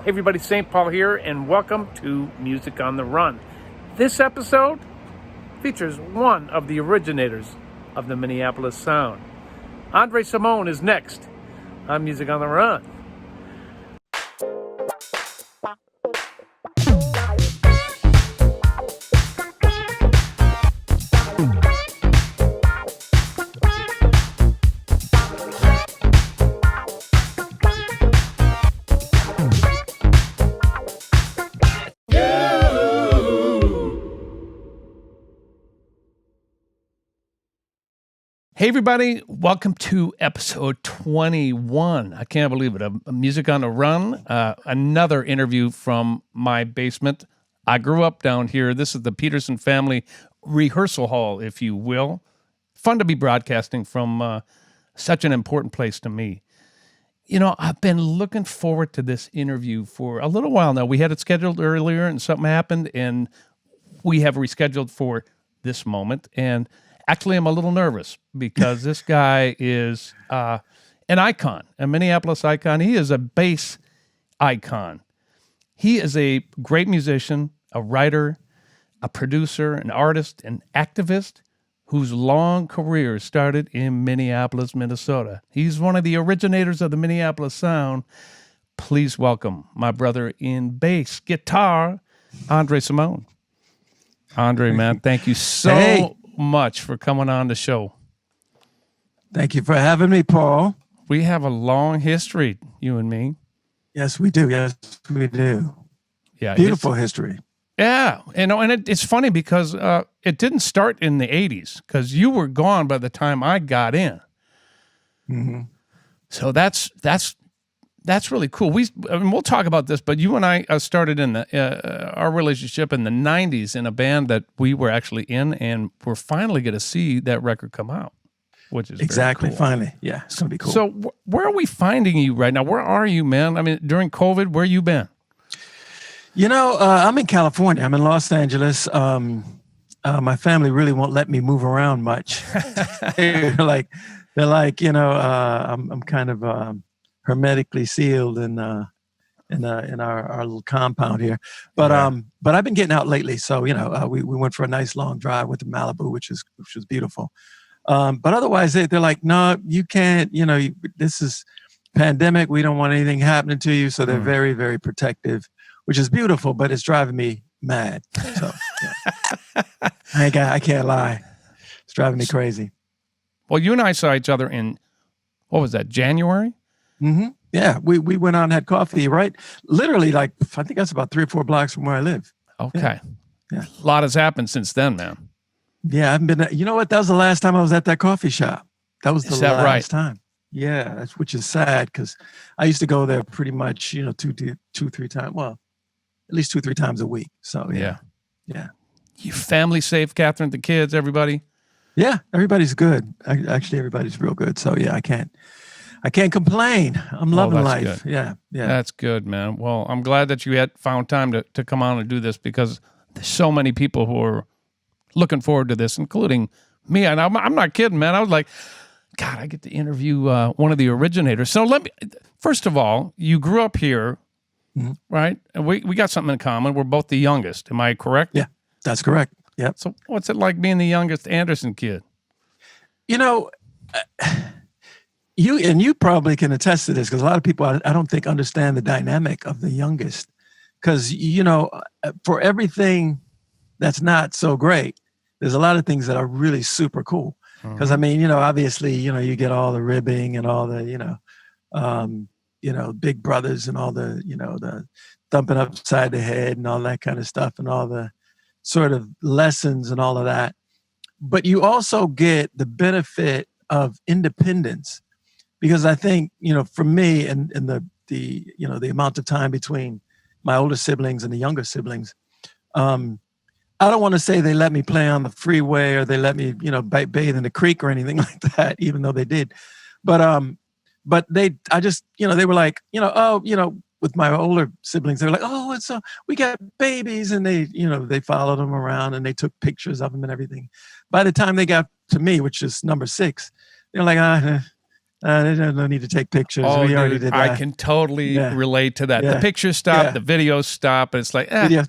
Hey everybody, St. Paul here, and welcome to Music on the Run. This episode features one of the originators of the Minneapolis sound. Andre Cymone is next on Music on the Run. Hey everybody, welcome to episode 21. I can't believe it. A Music on the Run, another interview from my basement. I grew up down here. This is the Peterson family rehearsal hall, if you will. Fun to be broadcasting from such an important place to me. You know, I've been looking forward to this interview for a little while now. We had it scheduled earlier and something happened, and we have rescheduled for this moment. And actually, I'm a little nervous because this guy is an icon, a Minneapolis icon. He is a bass icon. He is a great musician, a writer, a producer, an artist, an activist whose long career started in Minneapolis, Minnesota. He's one of the originators of the Minneapolis sound. Please welcome my brother in bass guitar, Andre Cymone. Andre, man, thank you so much for coming on the show. Thank you for having me, Paul. We have a long history, you and me. Yes, we do. Yes, we do. Yeah, beautiful history. Yeah, and it's funny because it didn't start in the 80s because you were gone by the time I got in. Mm-hmm. So that's really cool. We'll talk about this, but you and I started in our relationship in the 90s in a band that we were actually in, and we're finally going to see that record come out, which is exactly very cool. Finally. Yeah, it's going to be cool. So where are we finding you right now? Where are you, man? I mean, during COVID, where you been? You know, I'm in California. I'm in Los Angeles. My family really won't let me move around much. they're like, you know, I'm kind of hermetically sealed in our little compound here, but I've been getting out lately. So you know, we went for a nice long drive, went to Malibu, which was beautiful. But otherwise, they're like, no, you can't. You know, this is pandemic. We don't want anything happening to you. So they're very, very protective, which is beautiful. But it's driving me mad. So yeah. I can't lie. It's driving me crazy. Well, you and I saw each other in, what was that, January? Mm-hmm. Yeah, we went out and had coffee, right? Literally, like, I think that's about 3 or 4 blocks from where I live. Okay. Yeah. A lot has happened since then, man. Yeah, I haven't been. You know what? That was the last time I was at that coffee shop. That was the last time. Yeah, which is sad because I used to go there pretty much, you know, 2-3 times. Well, at least 2-3 times a week. So yeah. You family safe, Catherine, the kids, everybody? Yeah, everybody's good. Actually, everybody's real good. So yeah, I can't complain. I'm loving life. Good. Yeah. That's good, man. Well, I'm glad that you had found time to come on and do this because there's so many people who are looking forward to this, including me. And I'm not kidding, man. I was like, God, I get to interview one of the originators. So first of all, you grew up here, right? And we got something in common. We're both the youngest. Am I correct? Yeah, that's correct. Yeah. So what's it like being the youngest Anderson kid? You know, you probably can attest to this because a lot of people I don't think understand the dynamic of the youngest. Because you know, for everything that's not so great, there's a lot of things that are really super cool. Because I mean, you know, obviously, you know, you get all the ribbing and all the, big brothers and all the, you know, the thumping upside the head and all that kind of stuff and all the sort of lessons and all of that. But you also get the benefit of independence. Because I think, you know, for me and the amount of time between my older siblings and the younger siblings, I don't want to say they let me play on the freeway or they let me, you know, bathe in the creek or anything like that, even though they did. But they were like, you know, oh, you know, with my older siblings, they were like, oh, we got babies. And they followed them around and they took pictures of them and everything. By the time they got to me, which is number 6, they're like, There's no need to take pictures. Oh, We already dude, did I that. can totally Yeah. relate to that. The Yeah. pictures stop, Yeah. the videos stop, and it's like, Video.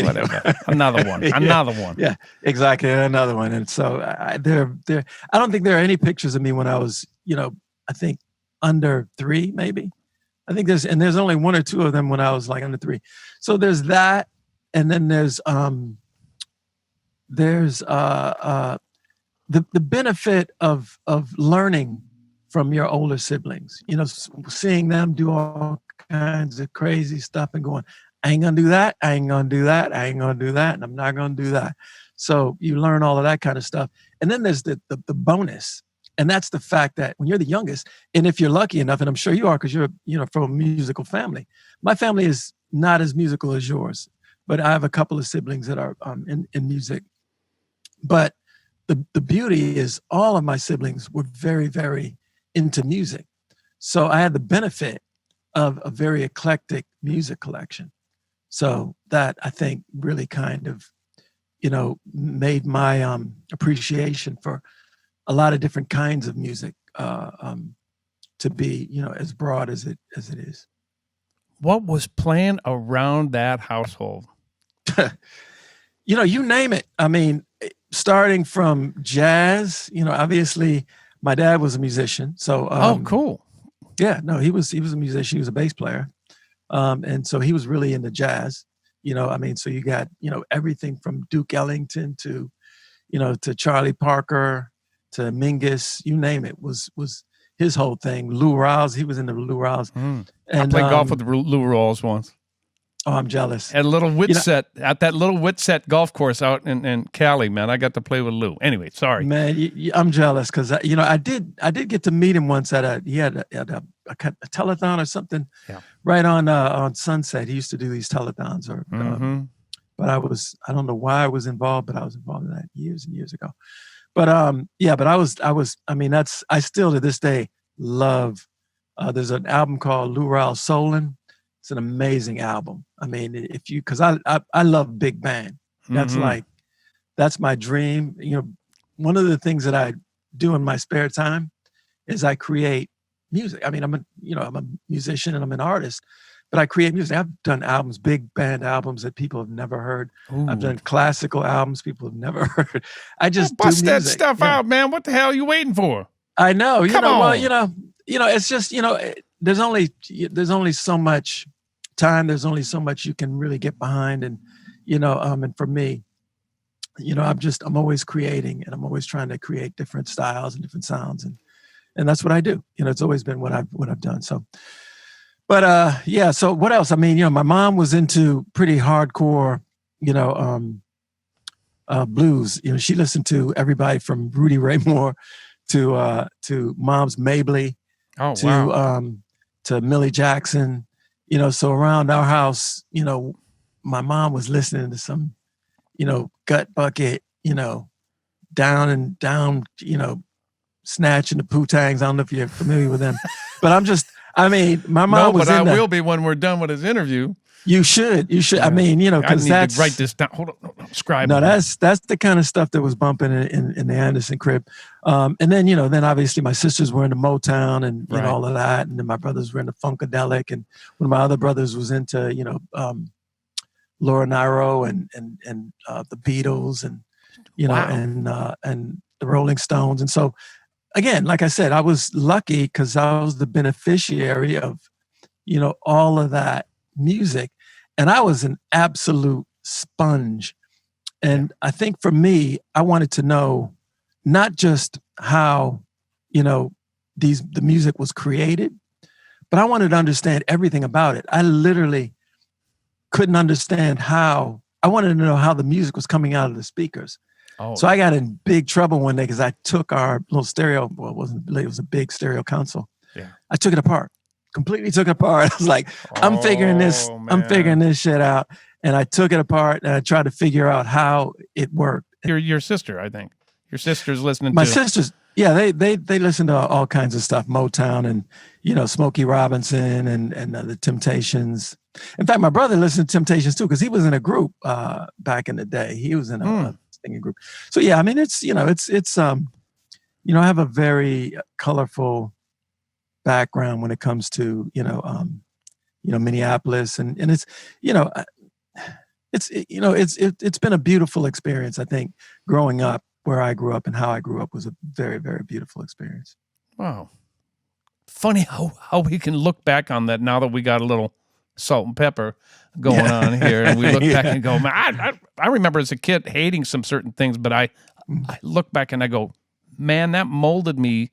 whatever. Another one. Yeah. Another one. Yeah, exactly. Another one. And so I don't think there are any pictures of me when I was, I think under 3, maybe. I think there's only 1 or 2 of them when I was like under 3. So there's that. And then there's the benefit of learning from your older siblings, seeing them do all kinds of crazy stuff and going, I ain't gonna do that, I ain't gonna do that, I ain't gonna do that, and I'm not gonna do that. So you learn all of that kind of stuff. And then there's the bonus. And that's the fact that when you're the youngest, and if you're lucky enough, and I'm sure you are because you're from a musical family. My family is not as musical as yours, but I have a couple of siblings that are in music. But the beauty is all of my siblings were very, very into music. So I had the benefit of a very eclectic music collection. So that I think really kind of, made my appreciation for a lot of different kinds of music to be, as broad as it is. What was playing around that household? You name it. I mean, starting from jazz, obviously my dad was a musician. So oh, cool. Yeah, no, he was a musician. He was a bass player. And so he was really into jazz. So you got, everything from Duke Ellington to, to Charlie Parker to Mingus, you name it, was his whole thing. Lou Rawls, he was into Lou Rawls. And I played golf with Lou Rawls once. Oh, I'm jealous. At a little Whitsett, at that little Whitsett golf course out in Cali, man. I got to play with Lou. Anyway, sorry. Man, I'm jealous because, I did get to meet him once he had a telethon or something right on Sunset. He used to do these telethons. But I don't know why I was involved, but I was involved in that years and years ago. But I still to this day love, there's an album called Lou Rawls Soulin'. It's an amazing album. I mean, because I love big band. That's that's my dream. One of the things that I do in my spare time is I create music. I mean, I'm a musician and I'm an artist, but I create music. I've done albums, big band albums that people have never heard. Ooh. I've done classical albums people have never heard. I just bust that stuff out, man. What the hell are you waiting for? I know. Come on. Well, it's just, there's only so much time. There's only so much you can really get behind. And, and for me, I'm always creating and I'm always trying to create different styles and different sounds. And that's what I do. It's always been what I've done. So, but so what else? I mean, my mom was into pretty hardcore, blues. She listened to everybody from Rudy Ray Moore to Mom's Mabley, to Millie Jackson. So around our house, my mom was listening to some, Gut Bucket, down, Snatch and the Poo-Tangs. I don't know if you're familiar with them, but my mom was I will be when we're done with his interview. You should. Yeah. I mean, because that's to write this down. Hold on, scribe. No, that's the kind of stuff that was bumping in the Anderson crib. And then then obviously my sisters were into Motown and all of that, and then my brothers were into Funkadelic, and one of my other brothers was into Laura Nyro and the Beatles and and the Rolling Stones. And so again, like I said, I was lucky because I was the beneficiary of all of that music. And I was an absolute sponge. And I think for me, I wanted to know not just how, the music was created, but I wanted to understand everything about it. I literally couldn't understand how. I wanted to know how the music was coming out of the speakers. Oh. So I got in big trouble one day because I took our little stereo, it was a big stereo console. Yeah. I took it apart. Completely took it apart. I was like, I'm figuring this shit out. And I took it apart and I tried to figure out how it worked. Your sister, I think. Your sister's listening My sisters, yeah, they listen to all kinds of stuff, Motown and, Smokey Robinson and the Temptations. In fact, my brother listened to Temptations too, because he was in a group back in the day. He was in a singing group. So yeah, I mean, it's I have a very colorful background when it comes to, Minneapolis, and it's, it's been a beautiful experience. I think growing up where I grew up and how I grew up was a very, very beautiful experience. Wow. Funny how we can look back on that now that we got a little salt and pepper going on here, and we look back and go, man, I remember as a kid hating some certain things, but I look back and I go, man, that molded me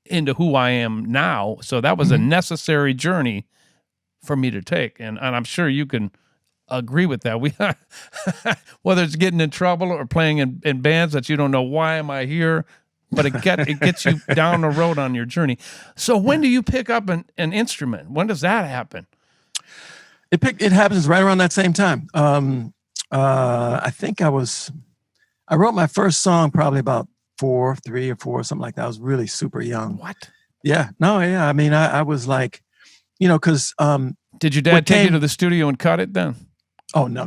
into who I am now. So that was a necessary journey for me to take, and I'm sure you can agree with that. We whether it's getting in trouble or playing in bands that you don't know why am I here, but it gets you down the road on your journey. So when do you pick up an instrument? When does that happen? It happens right around that same time. I think I wrote my first song probably about 3 or 4, something like that. I was really super young. What? Yeah. No, yeah. I mean, I was like, because did your dad take you to the studio and cut it then? Oh, no.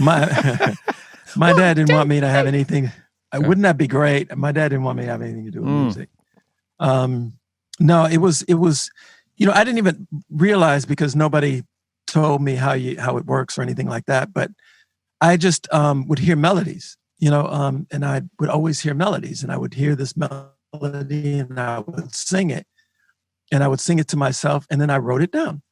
My dad didn't want me to have anything. Okay. Wouldn't that be great? My dad didn't want me to have anything to do with music. No, it was, I didn't even realize, because nobody told me how it works or anything like that. But I just would hear melodies, and I would always hear melodies, and I would hear this melody and I would sing it, and I would sing it to myself, and then I wrote it down.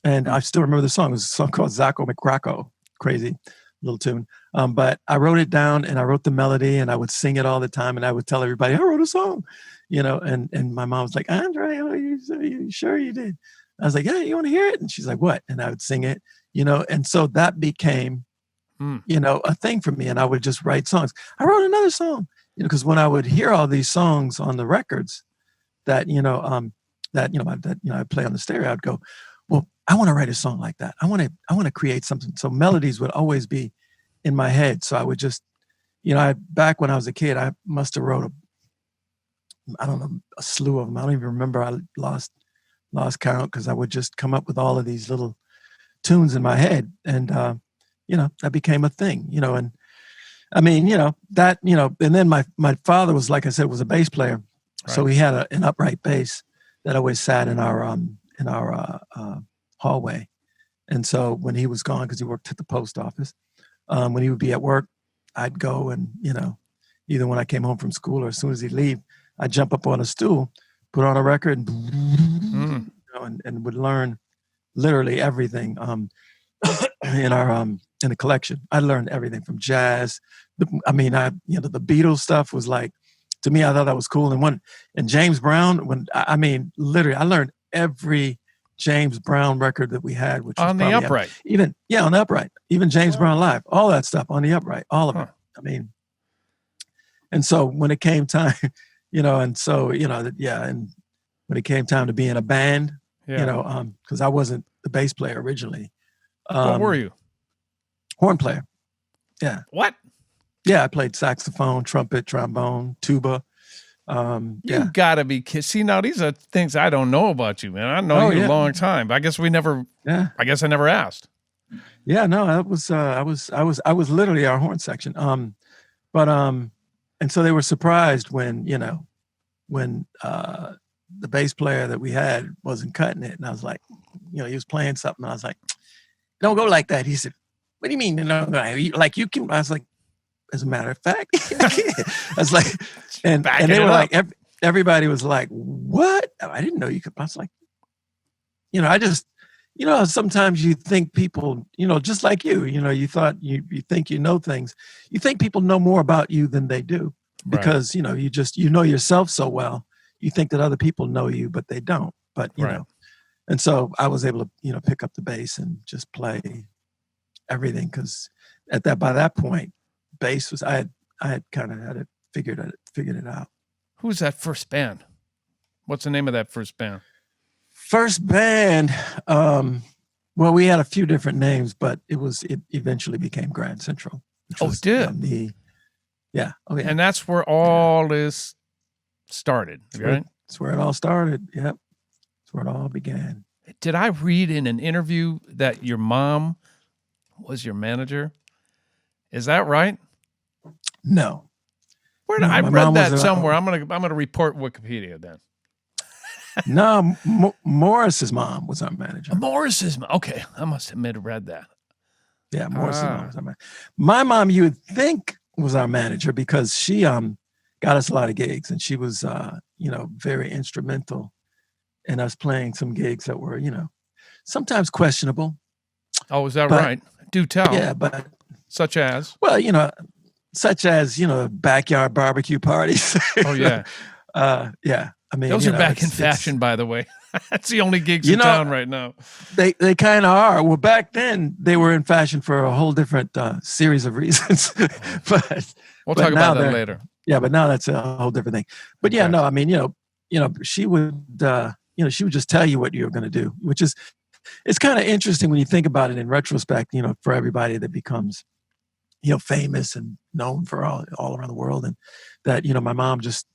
And I still remember the song. It was a song called Zacco McCracko. Crazy little tune. But I wrote it down, and I wrote the melody, and I would sing it all the time, and I would tell everybody, I wrote a song, and my mom was like, Andre, you sure you did? I was like, yeah, you want to hear it? And she's like, what? And I would sing it, and so that became, a thing for me. And I would just write songs. I wrote another song, because when I would hear all these songs on the records that, I play on the stereo, I'd go, well, I want to write a song like that. I want to create something. So melodies would always be in my head. So I would just, back when I was a kid, I must have wrote a slew of them. I don't even remember. I lost count, because I would just come up with all of these little tunes in my head, and that became a thing. And I mean, that, and then my father was, like I said, was a bass player, right. So he had an upright bass that always sat in our hallway. And so when he was gone, because he worked at the post office, when he would be at work, I'd go and, either when I came home from school or as soon as he'd leave, I'd jump up on a stool, put on a record, and would learn literally everything in the collection. I learned everything from jazz. The Beatles stuff was like, to me, I thought that was cool. And James Brown, literally, I learned every James Brown record that we had, which was on the upright. On the upright. Even James Brown live, all that stuff on the upright, all of it. And so when it came time, and when it came time to be in a band, because I wasn't the bass player originally. What were you? Horn player. Yeah. What? Yeah, I played saxophone, trumpet, trombone, tuba. You gotta be kidding. See, now these are things I don't know about you, man. I know you a long time. I guess we never. Yeah. I guess I never asked. Yeah, no, I was literally our horn section. And so they were surprised when the bass player that we had wasn't cutting it, and I was like, he was playing something, and I was like, don't go like that. He said, what do you mean? Like you can? I was like, as a matter of fact, I was like, and they were like, everybody was like, what? I didn't know you could. I was like, I just, sometimes you think people, just like you thought you think you know things. You think people know more about you than they do, because, right. You just, yourself so well. You think that other people know you, but they don't. But, right. And so I was able to, pick up the bass and just play everything, because by that point, bass was, I had kind of had it figured it out. Who's that first band? What's the name of that first band? First band, well, we had a few different names, but it eventually became Grand Central. It did? Yeah. Oh, yeah. And that's where all this started, right? That's where it all started. Yep. That's where it all began. Did I read in an interview that your mom was your manager? Is that right? No. I read that somewhere. I'm gonna report Wikipedia then. No, Morris's mom was our manager. Morris's mom. Okay, I must have read that. Yeah, Morris's mom was our manager. My mom, you would think, was our manager because she got us a lot of gigs, and she was very instrumental in us playing some gigs that were sometimes questionable. Oh, is that right? Do tell. Yeah, but such as? Well, such as backyard barbecue parties. Oh yeah, yeah. I mean, those are back in fashion, by the way. That's the only gigs in town right now. They kind of are. Well, back then they were in fashion for a whole different series of reasons. but we'll talk about that later. Yeah, but now that's a whole different thing. But yeah, no, I mean, she would, she would just tell you what you're going to do, which is, it's kind of interesting when you think about it in retrospect. For everybody that becomes, famous and known for all around the world, and that my mom just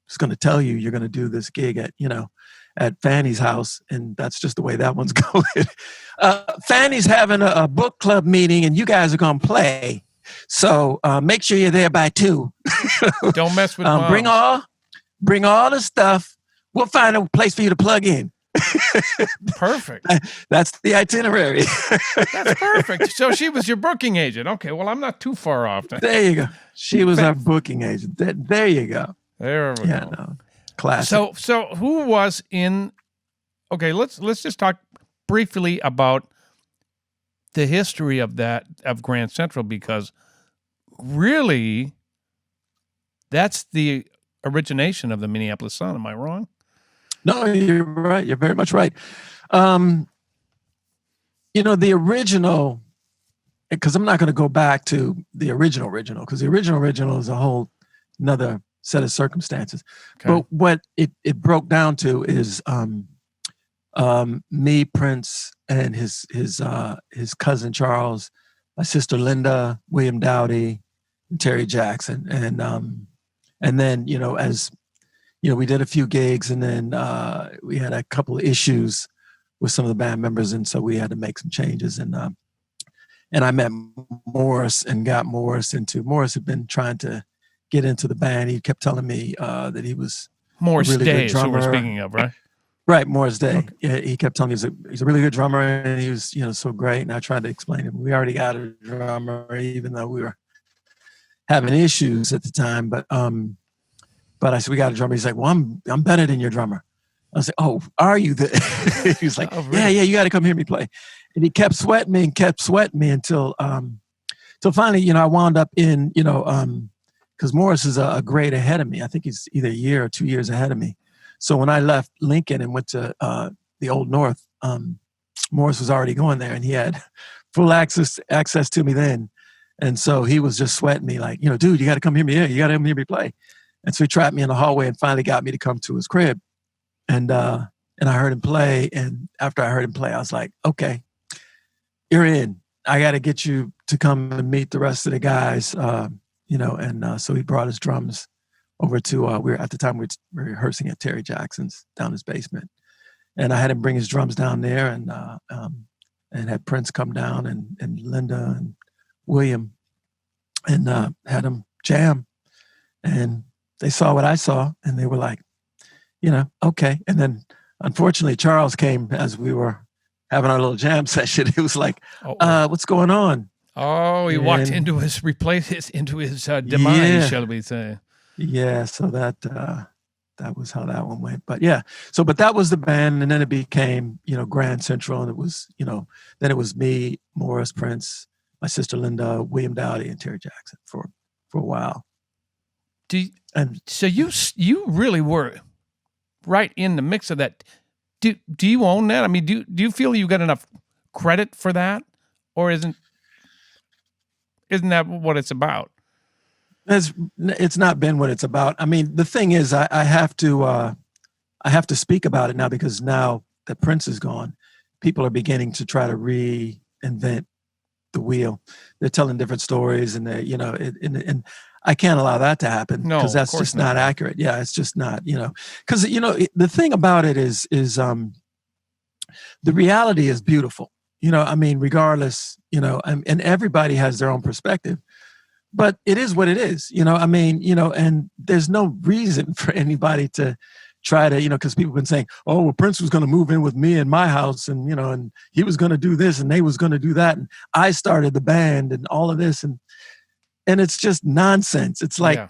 is going to tell you you're going to do this gig at Fanny's house, and that's just the way that one's going. Fanny's having a book club meeting, and you guys are going to play. So make sure you're there by 2. Don't mess with bring all the stuff. We'll find a place for you to plug in. Perfect. That's the itinerary. That's perfect. So she was your booking agent. Okay, well, I'm not too far off. There you go. She was our booking agent. There you go. There we go. No, classic. So who was in? Okay, let's just talk briefly about the history of Grand Central, because really, that's the origination of the Minneapolis Sun. Am I wrong? No, you're right. You're very much right. The original, because I'm not going to go back to the original, because the original is a whole another set of circumstances. Okay. But what it broke down to is me, Prince, and his cousin Charles, my sister Linda, William Dowdy, and Terry Jackson, and then as we did a few gigs, and then we had a couple of issues with some of the band members, and so we had to make some changes. And I met Morris and got Morris had been trying to get into the band. He kept telling me that he was Morris a really Day, good drummer. so we're speaking of, right? Right, Morris Day. Okay. Yeah, he kept telling me he's a really good drummer, and he was so great. And I tried to explain to him we already got a drummer, even though we were having issues at the time. But I said, we got a drummer. He's like, well, I'm better than your drummer. I was like, oh, are you? He was like, oh, really? Yeah, you got to come hear me play. And he kept sweating me until finally, I wound up in, because Morris is a grade ahead of me. I think he's either a year or 2 years ahead of me. So when I left Lincoln and went to the Old North, Morris was already going there, and he had full access to me then. And so he was just sweating me like, dude, you got to come hear me. Yeah, you got to come hear me play. And so he trapped me in the hallway and finally got me to come to his crib. And I heard him play. And after I heard him play, I was like, okay, you're in. I got to get you to come and meet the rest of the guys, so he brought his drums over to, at the time we were rehearsing at Terry Jackson's down his basement. And I had him bring his drums down there, and had Prince come down and Linda and William, and had them jam. And they saw what I saw, and they were like, okay. And then, unfortunately, Charles came as we were having our little jam session. He was like, what's going on? Oh, he walked into his demise, shall we say. Yeah, so that was how that one went. But yeah, but that was the band, and then it became, Grand Central, and it was, then it was me, Morris, Prince, my sister Linda, William Dowdy, and Terry Jackson for a while. So you really were right in the mix of that. Do you own that? I mean, do you feel you got enough credit for that, or isn't that what it's about? It's not been what it's about. I mean, the thing is, I have to speak about it now, because now that Prince is gone, people are beginning to try to reinvent the wheel. They're telling different stories, and and I can't allow that to happen, because that's just not accurate. Yeah, it's just not, because the thing about it is the reality is beautiful. I mean, regardless, and everybody has their own perspective, but it is what it is. I mean, and there's no reason for anybody to try to, because people have been saying, oh, well, Prince was going to move in with me in my house, and, and he was going to do this and they was going to do that. And I started the band and all of this. And it's just nonsense. It's like,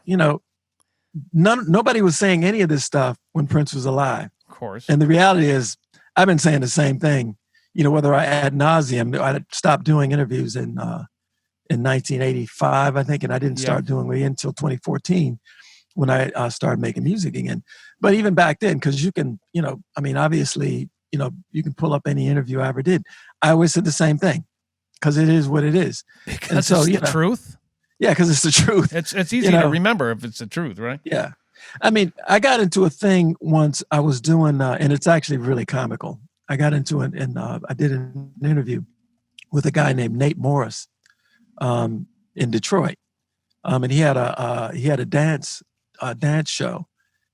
nobody was saying any of this stuff when Prince was alive. Of course. And the reality is, I've been saying the same thing, whether I ad nauseum. I stopped doing interviews in 1985, I think, and I didn't start doing it until 2014 when I started making music again. But even back then, because you can, obviously, you can pull up any interview I ever did. I always said the same thing, because it is what it is. Because it's the truth? Yeah, because it's the truth. It's easy to remember if it's the truth, right? Yeah. I mean, I got into a thing once I was doing, and it's actually really comical. I got into it, and I did an interview with a guy named Nate Morris in Detroit, and he had a dance show,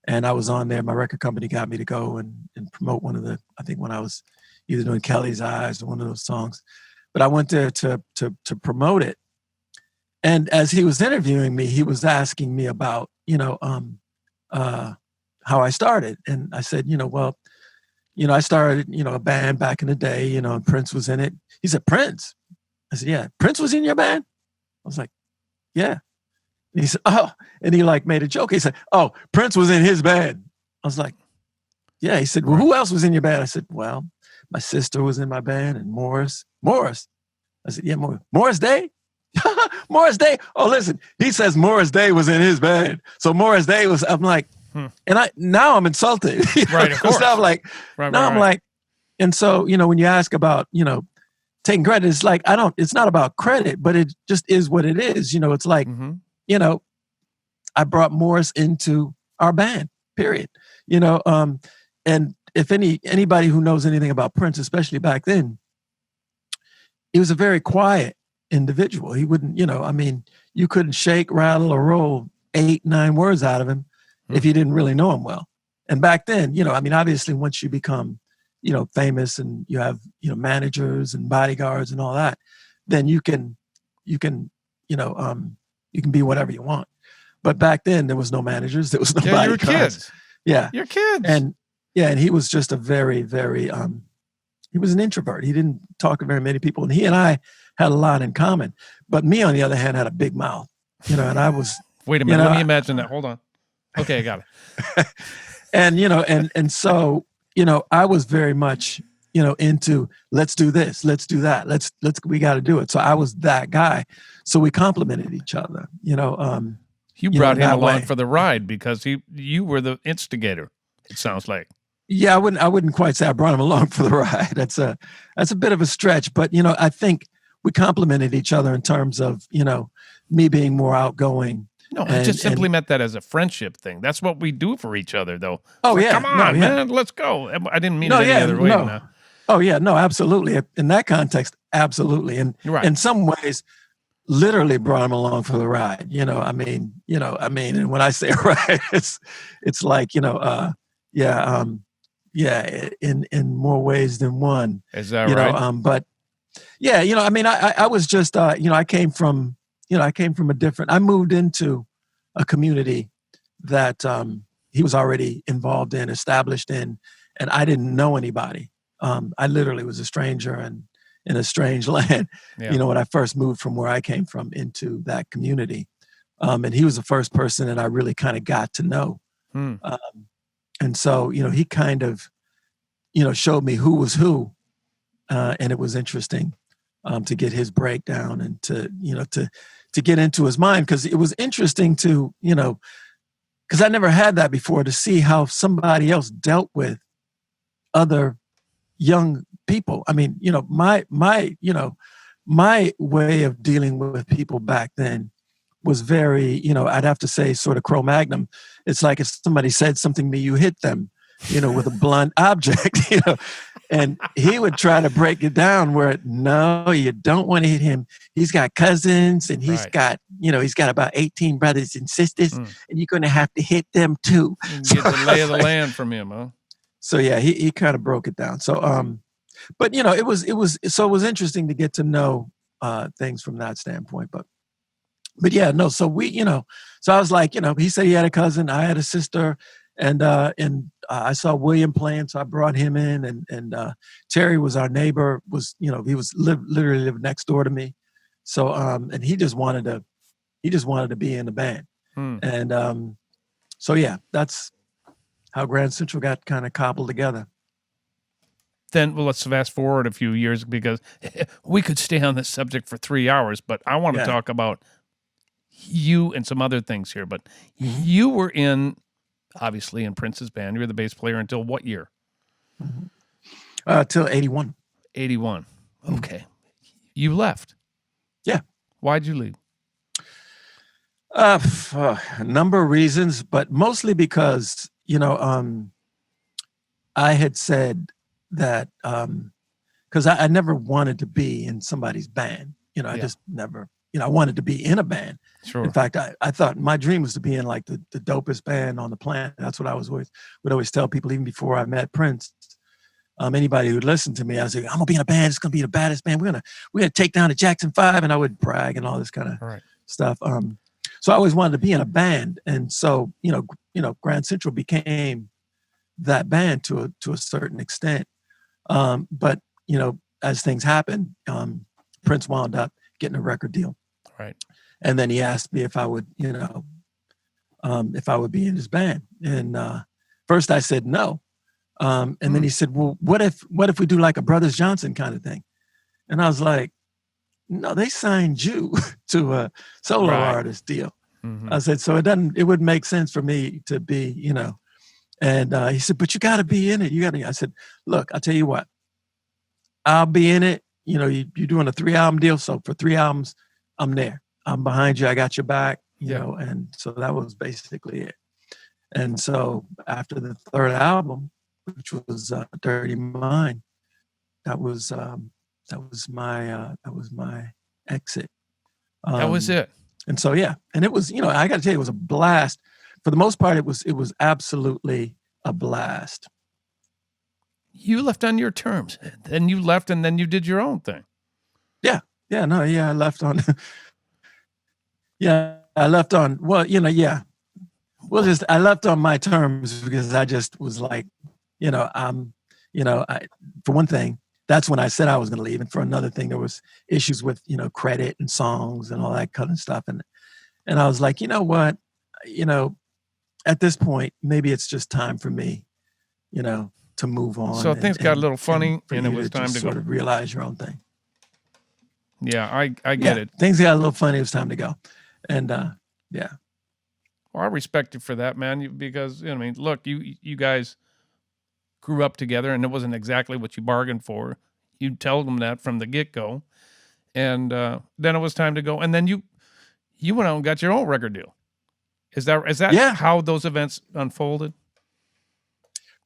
and I was on there. My record company got me to go and promote one of the, I think when I was either doing Kelly's Eyes or one of those songs, but I went there to promote it. And as he was interviewing me, he was asking me about, how I started. And I said, I started, a band back in the day, and Prince was in it. He said, Prince? I said, yeah. Prince was in your band? I was like, yeah. And he said, oh, and he made a joke. He said, oh, Prince was in his band. I was like, yeah. He said, well, who else was in your band? I said, well, my sister was in my band, and Morris. I said, yeah, Morris Day? Morris Day. Oh, listen, he says Morris Day was in his band. So Morris Day was, I'm like, and now I'm insulted. Right, of course. Now I'm like, I'm like, and so, when you ask about, taking credit, it's like, it's not about credit, but it just is what it is. It's like, I brought Morris into our band, period. And if anybody who knows anything about Prince, especially back then, he was a very quiet individual. He wouldn't, you couldn't shake, rattle, or roll 8-9 words out of him if you didn't really know him well. And back then, obviously once you become, famous and you have, managers and bodyguards and all that, then you can be whatever you want. But back then there was no managers, there was no bodyguards. You're kids. Yeah. You're kids. And he was just a very, very, he was an introvert. He didn't talk to very many people. And he and I had a lot in common. But me, on the other hand, had a big mouth, and I was... Wait a minute, let me imagine that. Hold on. Okay, I got it. and so, I was very much, into let's do this, let's do that, we got to do it. So I was that guy. So we complimented each other, You brought him along for the ride because you were the instigator, it sounds like. Yeah, I wouldn't quite say I brought him along for the ride. That's a bit of a stretch, but I think we complimented each other in terms of me being more outgoing. No, I just simply meant that as a friendship thing. That's what we do for each other, though. Oh yeah, come on, man, let's go. I didn't mean it any other way. No. Oh yeah, no, absolutely. In that context, absolutely. And in some ways, literally brought him along for the ride. And when I say ride, it's like in more ways than one. Is that right? But yeah, I was just, I came from a different, I moved into a community that he was already involved in, established in, and I didn't know anybody. I literally was a stranger and in a strange land, when I first moved from where I came from into that community. And he was the first person that I really kind of got to know. And so, he kind of, showed me who was who. And it was interesting to get his breakdown and to get into his mind, because it was interesting to, because I never had that before, to see how somebody else dealt with other young people. I mean, my way of dealing with people back then was very, I'd have to say sort of Cro-Magnon. It's like if somebody said something to me, you hit them, with a blunt object, and he would try to break it down where, no, you don't want to hit him. He's got cousins and he's got about 18 brothers and sisters, and you're going to have to hit them too. Get the lay of the land from him, huh? So yeah, he kind of broke it down. So, but it was interesting to get to know things from that standpoint. But yeah, no. So we, so I was like, he said he had a cousin, I had a sister, And I saw William playing, so I brought him in, and Terry was our neighbor. He was literally lived next door to me, so and he just wanted to be in the band, and so yeah, that's how Grand Central got kind of cobbled together. Then, well, let's fast forward a few years because we could stay on this subject for 3 hours, but I want to talk about you and some other things here. But you were obviously in Prince's band. You were the bass player until what year? Till 81. 81. Okay. You left. Yeah. Why'd you leave? For a number of reasons, but mostly because, I had said that, because I never wanted to be in somebody's band. I just never, I wanted to be in a band. Sure. In fact, I thought my dream was to be in like the dopest band on the planet. That's what I would always tell people, even before I met Prince. Anybody who'd listen to me, I was like, I'm gonna be in a band. It's gonna be the baddest band. We're gonna take down the Jackson 5, and I would brag and all this kind of stuff. So I always wanted to be in a band, and so Grand Central became that band to a certain extent. But as things happen, Prince wound up getting a record deal. Right. And then he asked me if I would, if I would be in his band. And first I said no. And then he said, well, what if we do like a Brothers Johnson kind of thing? And I was like, no, they signed you to a solo artist deal. I said, so it wouldn't make sense for me to be, and he said, but you got to be in it. I said, look, I'll tell you what, I'll be in it. You're doing a 3-album deal. So for 3 albums, I'm there. I'm behind you. I got your back, you know, and so that was basically it. And so after the 3rd album, which was Dirty Mind, that was my exit. That was it. And so, yeah. And it was, I got to tell you, it was a blast. For the most part, it was absolutely a blast. You left on your terms. Then you left and then you did your own thing. Yeah. Yeah. No, yeah. I left on, I left on, well, yeah. Well, I left on my terms because I just was like, for one thing, that's when I said I was going to leave. And for another thing, there was issues with, credit and songs and all that kind of stuff. And I was like, you know what, at this point, maybe it's just time for me, to move on. So things got a little funny and it was time to sort of realize your own thing. Yeah, I get it. Things got a little funny. It was time to go. And yeah. Well, I respect you for that, man, because, look, you guys grew up together and it wasn't exactly what you bargained for. You told them that from the get-go. And then it was time to go. And then you went out and got your own record deal. Is that how those events unfolded?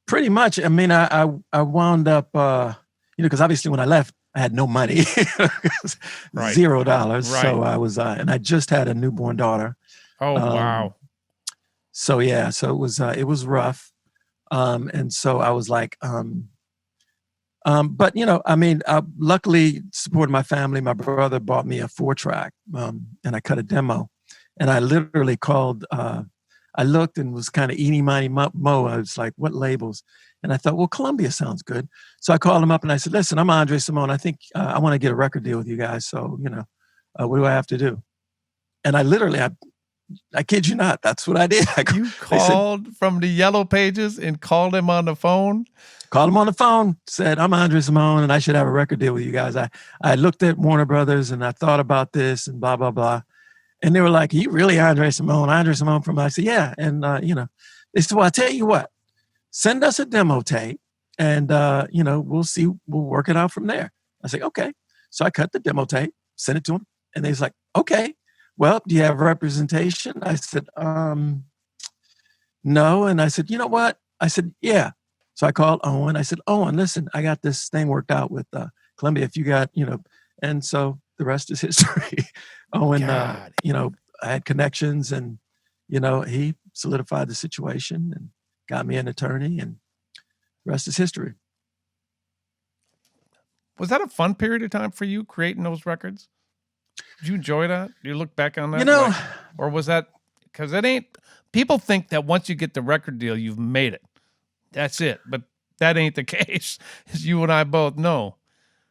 Pretty much. I mean, I wound up, because obviously when I left, I had no money, $0. Right. So I was, and I just had a newborn daughter. Oh, wow. So yeah, so it was rough. And so I was like, but I luckily supported my family. My brother bought me a 4-track, and I cut a demo, and I literally called, I looked and was kind of eeny, miny, mo. I was like, what labels? And I thought, well, Columbia sounds good. So I called him up and I said, listen, I'm Andre Cymone. I think I want to get a record deal with you guys. So, what do I have to do? And I literally, I kid you not, that's what I did. You called from the Yellow Pages and called him on the phone? Called him on the phone, said, I'm Andre Cymone and I should have a record deal with you guys. I looked at Warner Brothers and I thought about this and blah, blah, blah. And they were like, are you really Andre Cymone? Andre Cymone from, I said, yeah. And, they said, well, I'll tell you what, send us a demo tape and, we'll see, we'll work it out from there. I said, okay. So I cut the demo tape, sent it to them. And they was like, okay, well, do you have representation? I said, no. And I said, you know what? I said, yeah. So I called Owen. I said, Owen, listen, I got this thing worked out with Columbia. If you got, and so the rest is history. Owen, I had connections and, he solidified the situation and got me an attorney and the rest is history. Was that a fun period of time for you creating those records? Did you enjoy that? Do you look back on that? Or was that because it ain't. People think that once you get the record deal, you've made it. That's it, but that ain't the case, as you and I both know.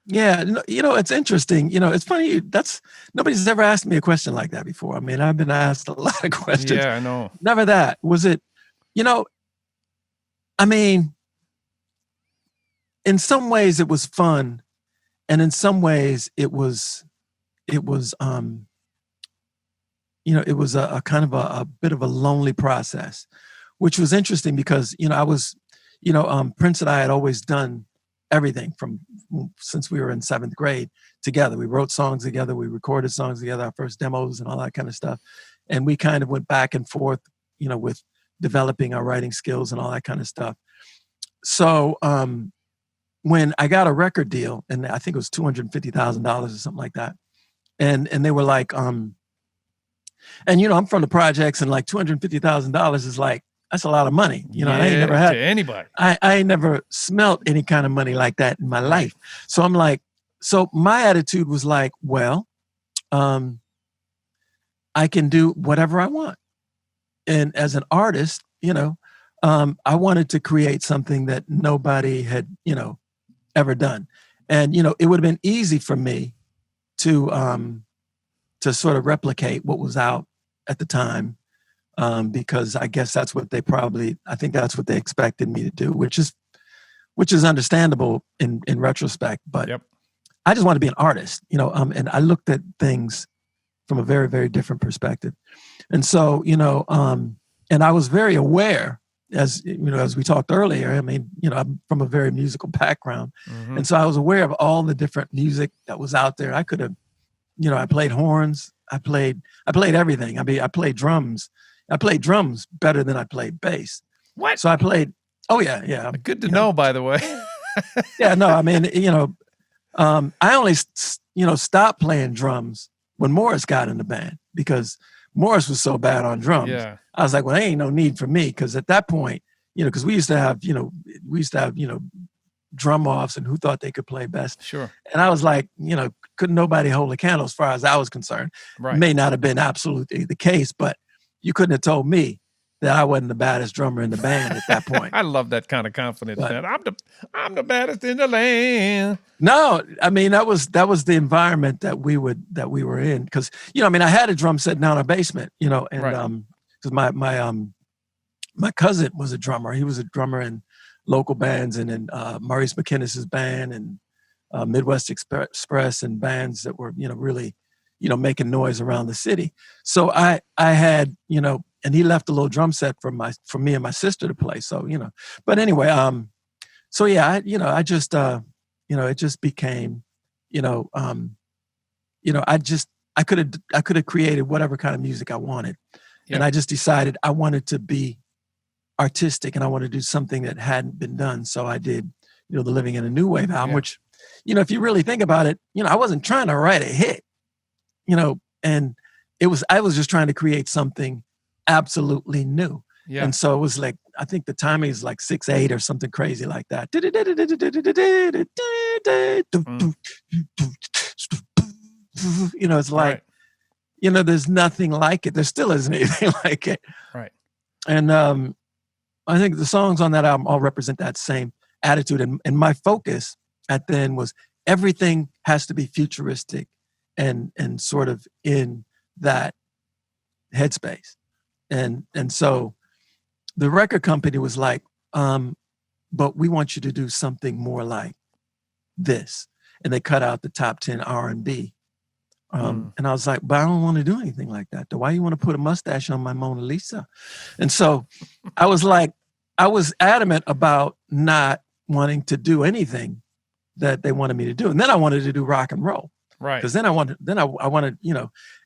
Yeah, it's interesting. It's funny. Nobody's ever asked me a question like that before. I mean, I've been asked a lot of questions. Yeah, I know. Never that. Was it, I mean, in some ways it was fun, and in some ways it was it was a kind of a bit of a lonely process, which was interesting because I was Prince and I had always done everything from since we were in 7th grade together. We wrote songs together, we recorded songs together, our first demos and all that kind of stuff, and we kind of went back and forth with developing our writing skills and all that kind of stuff. So when I got a record deal, and I think it was $250,000 or something like that, and they were like, and I'm from the projects, and like $250,000 is like, that's a lot of money. I ain't never had to anybody. I ain't never smelt any kind of money like that in my life. So I'm like, so my attitude was like, well, I can do whatever I want. And as an artist, I wanted to create something that nobody had, ever done. And, it would have been easy for me to sort of replicate what was out at the time. Because I guess that's what I think that's what they expected me to do, which is understandable in retrospect. But yep. I just want to be an artist, and I looked at things from a very, very different perspective. And so, and I was very aware, as we talked earlier, I mean, I'm from a very musical background. Mm-hmm. And so I was aware of all the different music that was out there. I could have, I played horns, I played everything. I mean, I played drums. I played drums better than I played bass. What? So I played, oh yeah. Good to know, by the way. Yeah, no, I mean, I only, stopped playing drums when Morris got in the band because Morris was so bad on drums. Yeah. I was like, well, there ain't no need for me. Cause at that point, cause we used to have, drum offs and who thought they could play best. Sure. And I was like, couldn't nobody hold a candle as far as I was concerned. Right. May not have been absolutely the case, but you couldn't have told me that I wasn't the baddest drummer in the band at that point. I love that kind of confidence, man. I'm the baddest in the land. No, I mean that was the environment that we were in because I had a drum set down in our basement, and because my cousin was a drummer. He was a drummer in local bands and in Maurice McInnes's band and Midwest Express and bands that were really making noise around the city. So I had, and he left a little drum set for me and my sister to play. So, but anyway, so yeah, I just, it just became, I could have created whatever kind of music I wanted. Yep. And I just decided I wanted to be artistic and I wanted to do something that hadn't been done. So I did, the Living in a New Wave album, which, if you really think about it, I wasn't trying to write a hit. And I was just trying to create something absolutely new. Yeah. And so it was like, I think the timing is like 6/8 or something crazy like that. It's like, there's nothing like it. There still isn't anything like it. Right. And I think the songs on that album all represent that same attitude. And my focus at then was everything has to be futuristic and sort of in that headspace. And so the record company was like, but we want you to do something more like this. And they cut out the top 10 R&B. And I was like, but I don't want to do anything like that. Why you want to put a mustache on my Mona Lisa? And so I was like, I was adamant about not wanting to do anything that they wanted me to do. And then I wanted to do rock and roll. Right. Because then I wanted,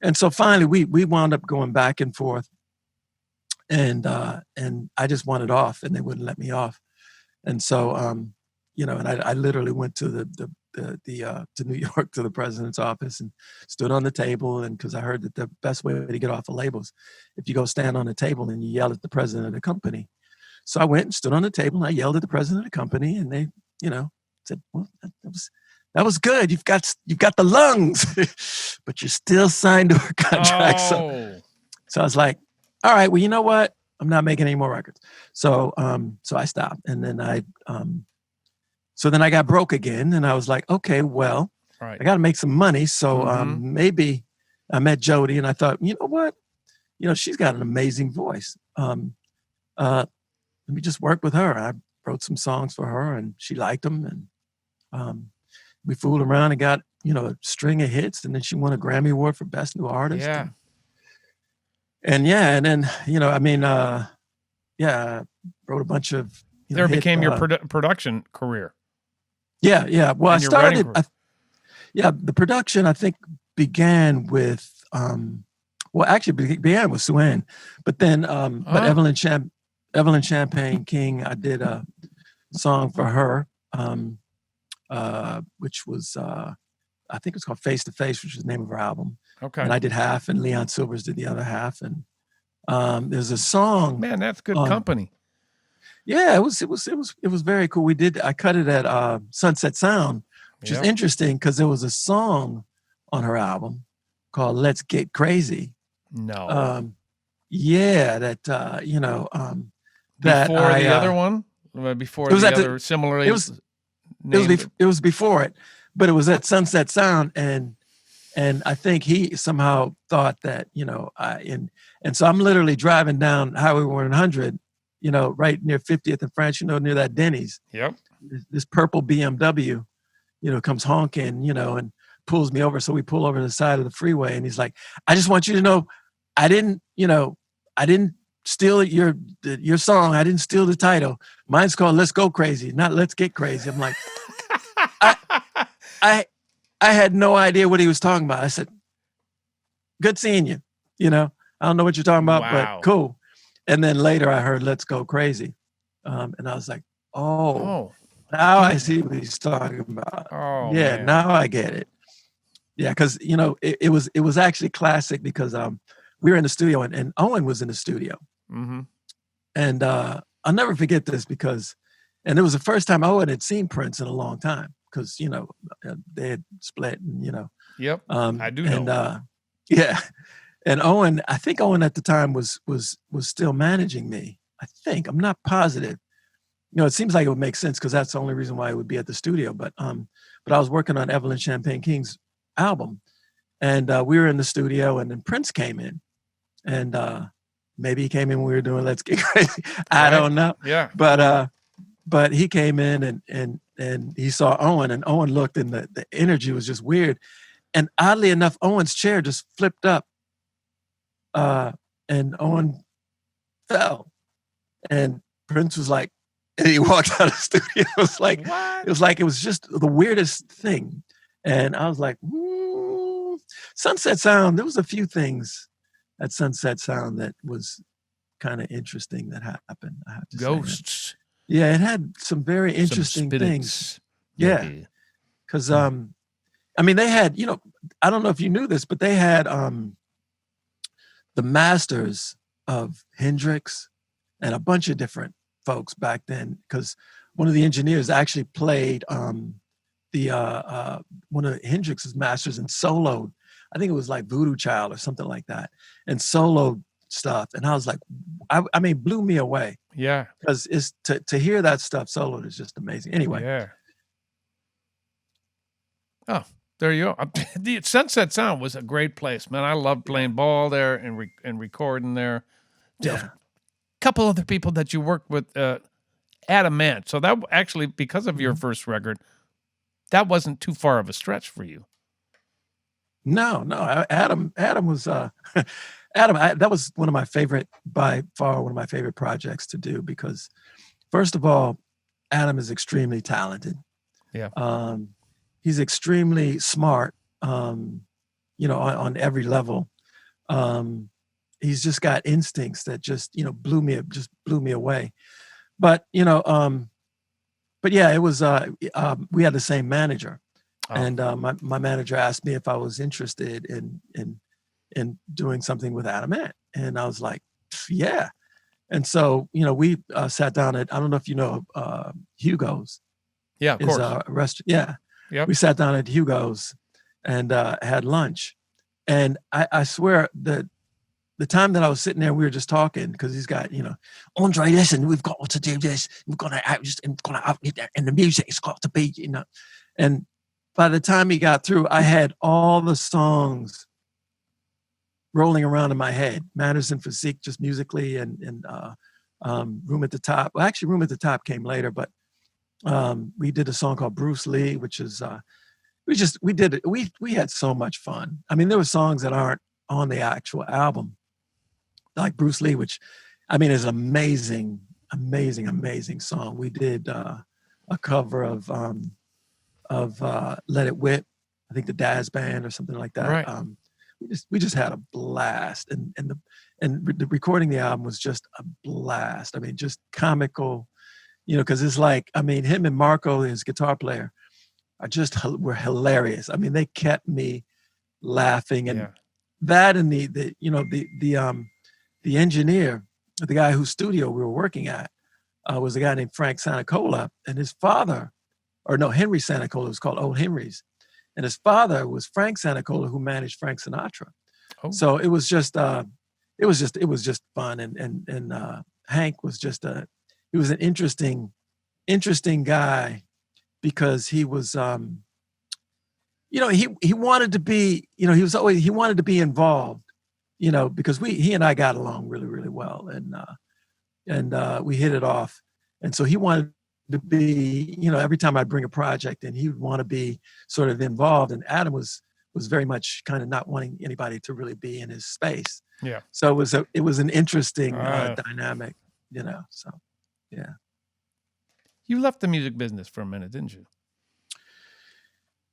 and so finally we wound up going back and forth. And I just wanted off and they wouldn't let me off. And so, and I literally went to to New York to the president's office and stood on the table. And because I heard that the best way to get off a label is if you go stand on the table and you yell at the president of the company. So I went and stood on the table and I yelled at the president of the company and they, said, well, that was good. You've got the lungs, but you're still signed to a contract. Oh. So I was like, all right, well, you know what? I'm not making any more records. So I stopped. And then so then I got broke again. And I was like, okay, well, Right. I got to make some money. So maybe I met Jody and I thought, you know what? You know, she's got an amazing voice. Let me just work with her. I wrote some songs for her and she liked them. And we fooled around and got, you know, a string of hits. And then she won a Grammy Award for Best New Artist. Yeah. And then, you know, I mean, yeah, I wrote a bunch of, you know, there became your production career. Yeah. Well, I started, the production, I think, began with, well, actually began with Sue-Ann, but then, but Evelyn Champagne King, I did a song for her, which was, I think it was called Face to Face, which was the name of her album. Okay. And I did half, and Leon Silvers did the other half. And there's a song. Man, that's good company. Yeah, it was very cool. I cut it at Sunset Sound, which is interesting because there was a song on her album called Let's Get Crazy. No. Yeah, that you know, that before the other one? Before the other similarly. It was before it, but it was at Sunset Sound, and I think he somehow thought that, you know, and so I'm literally driving down Highway 100, you know, right near 50th and French, you know, near that Denny's. Yep. This purple BMW, you know, comes honking, you know, and pulls me over. So we pull over to the side of the freeway, and he's like, I just want you to know, I didn't steal your song. I didn't steal the title. Mine's called Let's Go Crazy, not Let's Get Crazy. I'm like, I had no idea what he was talking about. I said, good seeing you. You know, I don't know what you're talking about, but cool. And then later I heard Let's Go Crazy. And I was like, now I see what he's talking about. Oh, yeah, man. Now I get it. Yeah, because, you know, it was actually classic because we were in the studio and Owen was in the studio. Mm-hmm. And I'll never forget this and it was the first time Owen had seen Prince in a long time. Because, you know, they had split and, you know. Yep, I do know. And, yeah. And Owen, I think Owen at the time was still managing me. I think. I'm not positive. You know, it seems like it would make sense because that's the only reason why it would be at the studio. But I was working on Evelyn Champagne King's album. And we were in the studio and then Prince came in. And maybe he came in when we were doing Let's Get Crazy. I don't know. Yeah. But he came in and he saw Owen, and Owen looked, and the energy was just weird. And oddly enough, Owen's chair just flipped up, and Owen fell. And Prince was like, and he walked out of the studio. It was just the weirdest thing. And I was like, Sunset Sound. There was a few things at Sunset Sound that was kind of interesting that happened. I have to Ghosts. say. Yeah, it had some very interesting things. Yeah, because I mean, they had, you know, I don't know if you knew this, but they had the masters of Hendrix and a bunch of different folks back then. Because one of the engineers actually played one of Hendrix's masters and soloed. I think it was like Voodoo Child or something like that, and soloed stuff. And I was like, I mean, blew me away. Yeah. Because it's to hear that stuff soloed is just amazing. Anyway. Yeah. Oh, there you go. The Sunset Sound was a great place, man. I loved playing ball there and recording there. Yeah. A couple other people that you worked with, Adam Ant. So that actually, because of your first record, that wasn't too far of a stretch for you. No. Adam was that was by far one of my favorite projects to do because, first of all, Adam is extremely talented. Yeah. He's extremely smart, you know, on every level. He's just got instincts that just, you know, blew me away. But, you know, but yeah, it was, we had the same manager. Oh. And my manager asked me if I was interested in doing something with Adam Ant. And I was like, yeah. And so, you know, we sat down at, I don't know if you know, Hugo's. Yeah, of course. A restaurant. Yeah. Yep. We sat down at Hugo's and had lunch. And I swear that the time that I was sitting there, we were just talking because he's got, Andre, listen, we've got to do this. We've got to and the music has got to be, And by the time he got through, I had all the songs rolling around in my head. Manners and Physique, just musically, and Room at the Top. Well, actually, Room at the Top came later, but we did a song called Bruce Lee, which is we had so much fun. I mean, there were songs that aren't on the actual album, like Bruce Lee, which I mean is an amazing, amazing, amazing song. We did a cover of Let It Whip, I think the Daz Band or something like that. Right. We just had a blast, and the recording the album was just a blast. I mean, just comical, because it's like, I mean, him and Marco, his guitar player, were hilarious. I mean, they kept me laughing, and that, and the engineer, the guy whose studio we were working at, was a guy named Frank Santacola, and his father, Henry Santacola, was called Old Henry's, and his father was Frank Santacola, who managed Frank Sinatra. Oh. So it was just fun, and Hank was he was an interesting guy, because he was he wanted to be, he wanted to be involved, because he and I got along really, really well, and we hit it off. And so he wanted to be, every time I'd bring a project in, he would want to be sort of involved. And Adam was very much kind of not wanting anybody to really be in his space. Yeah. So it was an interesting dynamic, so yeah. You left the music business for a minute, didn't you?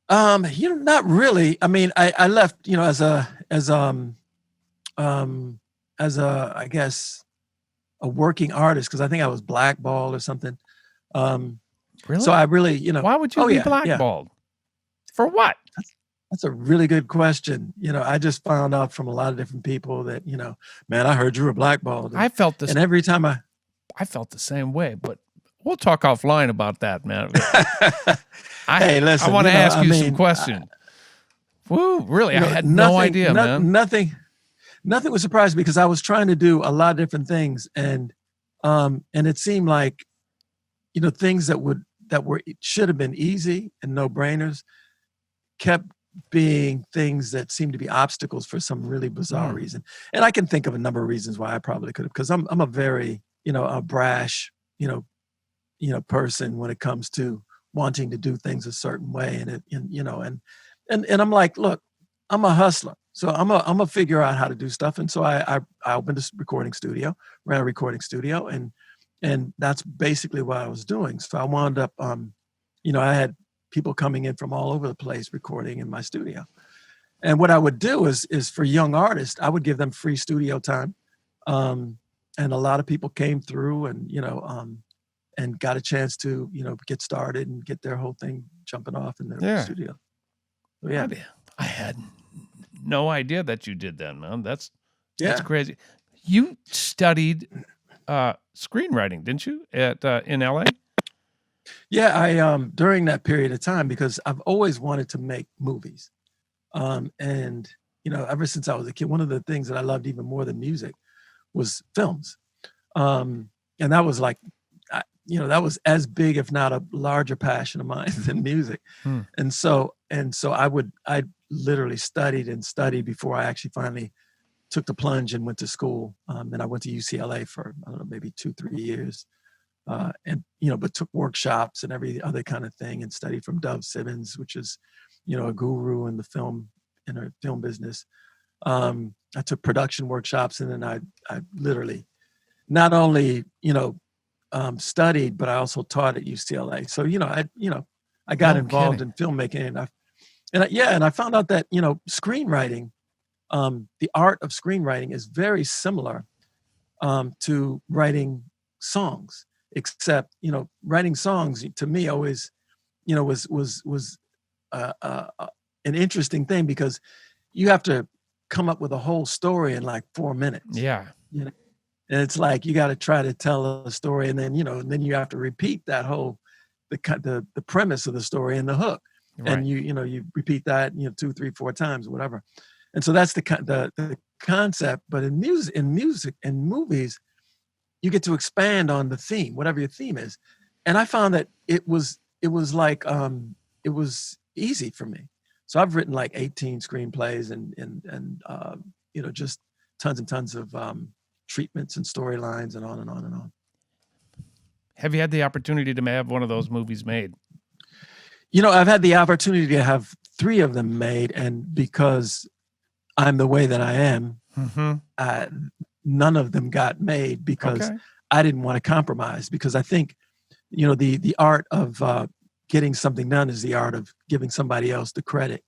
Not really. I mean, I left, as I guess, a working artist, because I think I was blackballed or something. Really? So I really, why would you be blackballed? For what? That's a really good question. I just found out from a lot of different people that, man, I heard you were blackballed. I felt this. And every time I felt the same way, but we'll talk offline about that, man. Hey, listen. I want to ask you some questions. Woo, really? I had no idea, man. Nothing was surprising, because I was trying to do a lot of different things, and it seemed like, things that should have been easy and no brainers kept being things that seemed to be obstacles for some really bizarre reason. And I can think of a number of reasons why I probably could have, because I'm a very, a brash, person when it comes to wanting to do things a certain way. And I'm like, look, I'm a hustler. So I'm gonna figure out how to do stuff. And so I opened a recording studio, ran a recording studio, and that's basically what I was doing. So I wound up, I had people coming in from all over the place recording in my studio. And what I would do is for young artists, I would give them free studio time. And a lot of people came through and got a chance to, get started and get their whole thing jumping off in their studio. So, yeah. I had no idea that you did that, man. That's crazy. You studied screenwriting, didn't you, in LA? Yeah, I during that period of time, because I've always wanted to make movies. And, ever since I was a kid, one of the things that I loved even more than music was films. And that was like, that was as big, if not a larger passion of mine than music. And so I literally studied before I actually finally took the plunge and went to school. And I went to UCLA for, I don't know, maybe 2-3 years. But took workshops and every other kind of thing, and studied from Dove Simmons, which is, a guru in the film business. I took production workshops, and then I literally not only, studied, but I also taught at UCLA. So, I got involved in filmmaking, and I found out that, screenwriting, the art of screenwriting is very similar to writing songs, except, writing songs to me always, was an interesting thing, because you have to come up with a whole story in like 4 minutes. Yeah. And it's like, you got to try to tell a story, and then, then you have to repeat that whole, the premise of the story and the hook. Right. And you repeat that, 2, 3, 4 times, whatever. And so that's the concept, but in music and movies, you get to expand on the theme, whatever your theme is. And I found that it was like it was easy for me. So I've written like 18 screenplays and just tons and tons of treatments and storylines and on and on and on. Have you had the opportunity to have one of those movies made? I've had the opportunity to have 3 of them made, and because I'm the way that I am, none of them got made because I didn't want to compromise. Because I think, the art of getting something done is the art of giving somebody else the credit.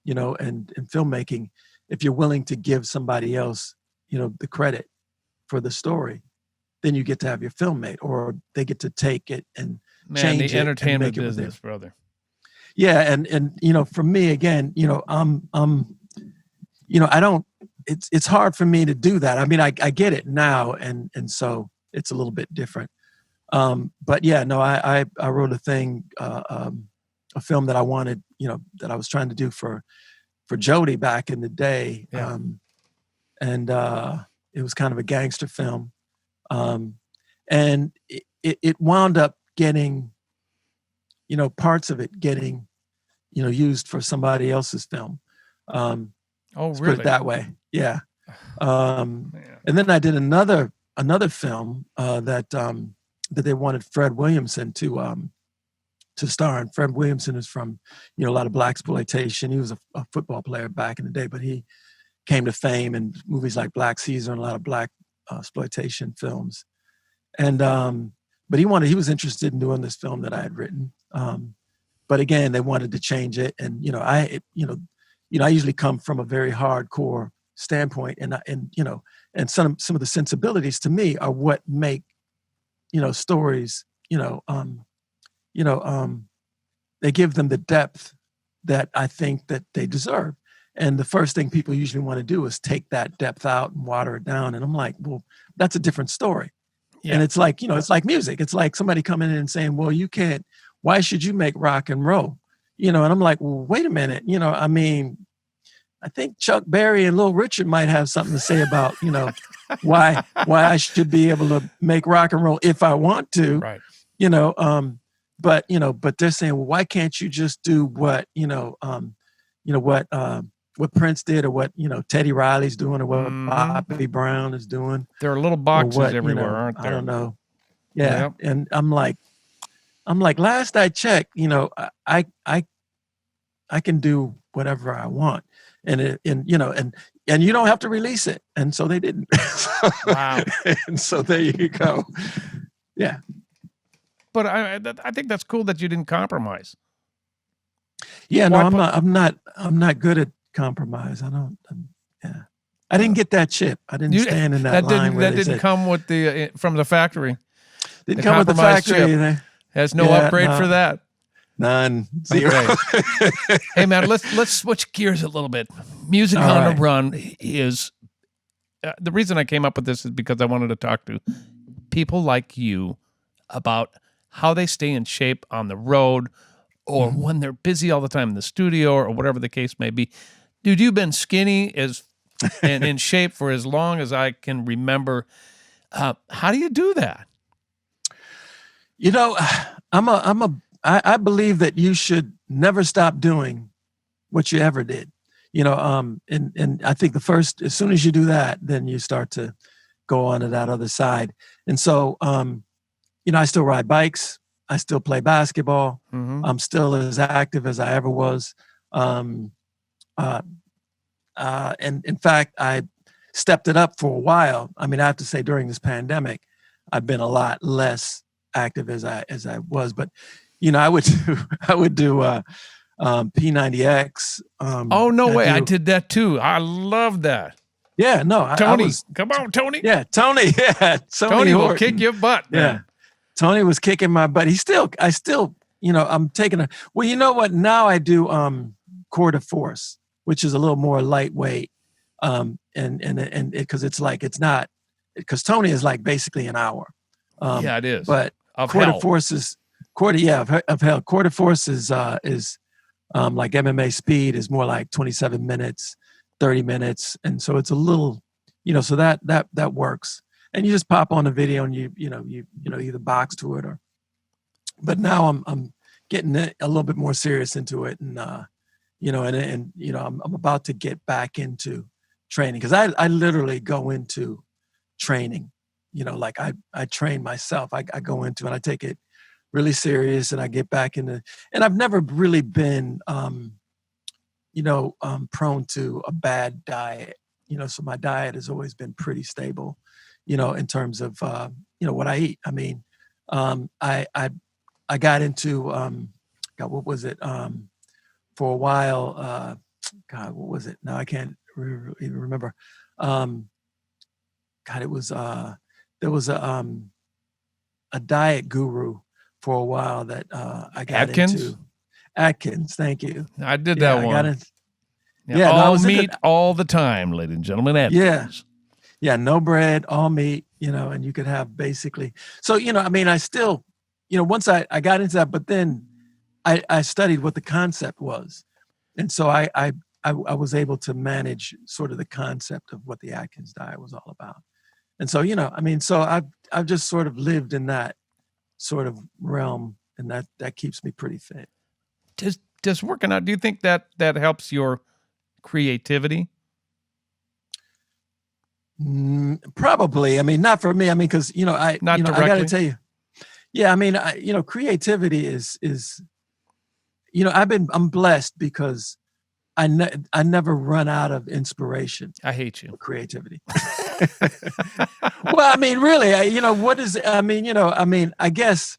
And in filmmaking, if you're willing to give somebody else, the credit for the story, then you get to have your film made, or they get to take it and change it. The entertainment business, brother. Yeah, and for me again, I don't. It's hard for me to do that. I mean, I get it now, and so it's a little bit different. But yeah, no, I wrote a thing, a film that I wanted, that I was trying to do for Jody back in the day, and it was kind of a gangster film, and it wound up getting, parts of it getting, used for somebody else's film. Let's put it that way. Yeah. And then I did another film that they wanted Fred Williamson to star in. Fred Williamson is from, a lot of blaxploitation. He was a football player back in the day, but he came to fame in movies like Black Caesar and a lot of black exploitation films. And but he was interested in doing this film that I had written. But again, they wanted to change it, and I usually come from a very hardcore standpoint, and some of the sensibilities to me are what make stories they give them the depth that I think that they deserve. And the first thing people usually want to do is take that depth out and water it down. And I'm like, well, that's a different story. Yeah. And it's like, it's like music. It's like somebody coming in and saying, well, you can't, why should you make rock and roll? And I'm like, well, wait a minute. I mean, I think Chuck Berry and Little Richard might have something to say about, why I should be able to make rock and roll if I want to, right. But they're saying, well, why can't you just do what Prince did, or what Teddy Riley's doing, or what Bobby Brown is doing? There are little boxes everywhere, aren't there? I don't know. Yeah, yep. And I'm like, last I checked, I can do whatever I want, and you don't have to release it, and so they didn't. Wow. And so there you go. Yeah. But I think that's cool that you didn't compromise. Yeah, no, I'm not good at compromise. I didn't get that chip. I didn't stand in that line. That didn't come with from the factory. Didn't come with the factory. Has no upgrade for that. None. Zero. Okay. Hey man, let's switch gears a little bit. Music on the Run is the reason I came up with this is because I wanted to talk to people like you about how they stay in shape on the road, or when they're busy all the time in the studio, or whatever the case may be. Dude, you've been skinny and in shape for as long as I can remember. How do you do that? I believe that you should never stop doing what you ever did. And I think as soon as you do that, then you start to go on to that other side. And so, I still ride bikes. I still play basketball. Mm-hmm. I'm still as active as I ever was. And in fact, I stepped it up for a while. I mean, I have to say during this pandemic, I've been a lot less active as I was, but I would do P90X. Oh, no way. I did that too. I love that. Yeah, no. Tony, come on, Tony. Yeah, Tony. Yeah. Tony will kick your butt, man. Yeah. Tony was kicking my butt. I still, I'm taking well, you know what? Now I do Core de Force, which is a little more lightweight. And because because Tony is like basically an hour. Yeah, it is. But Core de Force is of hell. Core de Force is like MMA speed is more like 27 minutes, 30 minutes. And so it's a little so that works. And you just pop on a video and you either box to it or. But now I'm getting a little bit more serious into it, and I'm about to get back into training because I literally go into training, like I train myself. I go into and I take it really serious, and I get back into. And I've never really been, prone to a bad diet. So my diet has always been pretty stable, in terms of what I eat. I mean, I got into God, what was it? For a while, God, what was it? Now I can't even remember. God, it was there was a diet guru for a while that I got Atkins? into. Atkins, thank you. I did that one. I got into, yeah, all meat all the time, ladies and gentlemen. Atkins. Yeah, no bread, all meat, and you could have basically. So, I mean, I still, once I got into that, but then I studied what the concept was. And so I was able to manage sort of the concept of what the Atkins diet was all about. And so, so I've just sort of lived in that sort of realm, and that keeps me pretty fit. Does working out, do you think that helps your creativity? Probably. I mean, not for me. I mean, because I got to tell you, yeah. I mean, creativity is I'm blessed because I never run out of inspiration. I hate you. For creativity. Well, I mean, really, what is? I mean, I guess,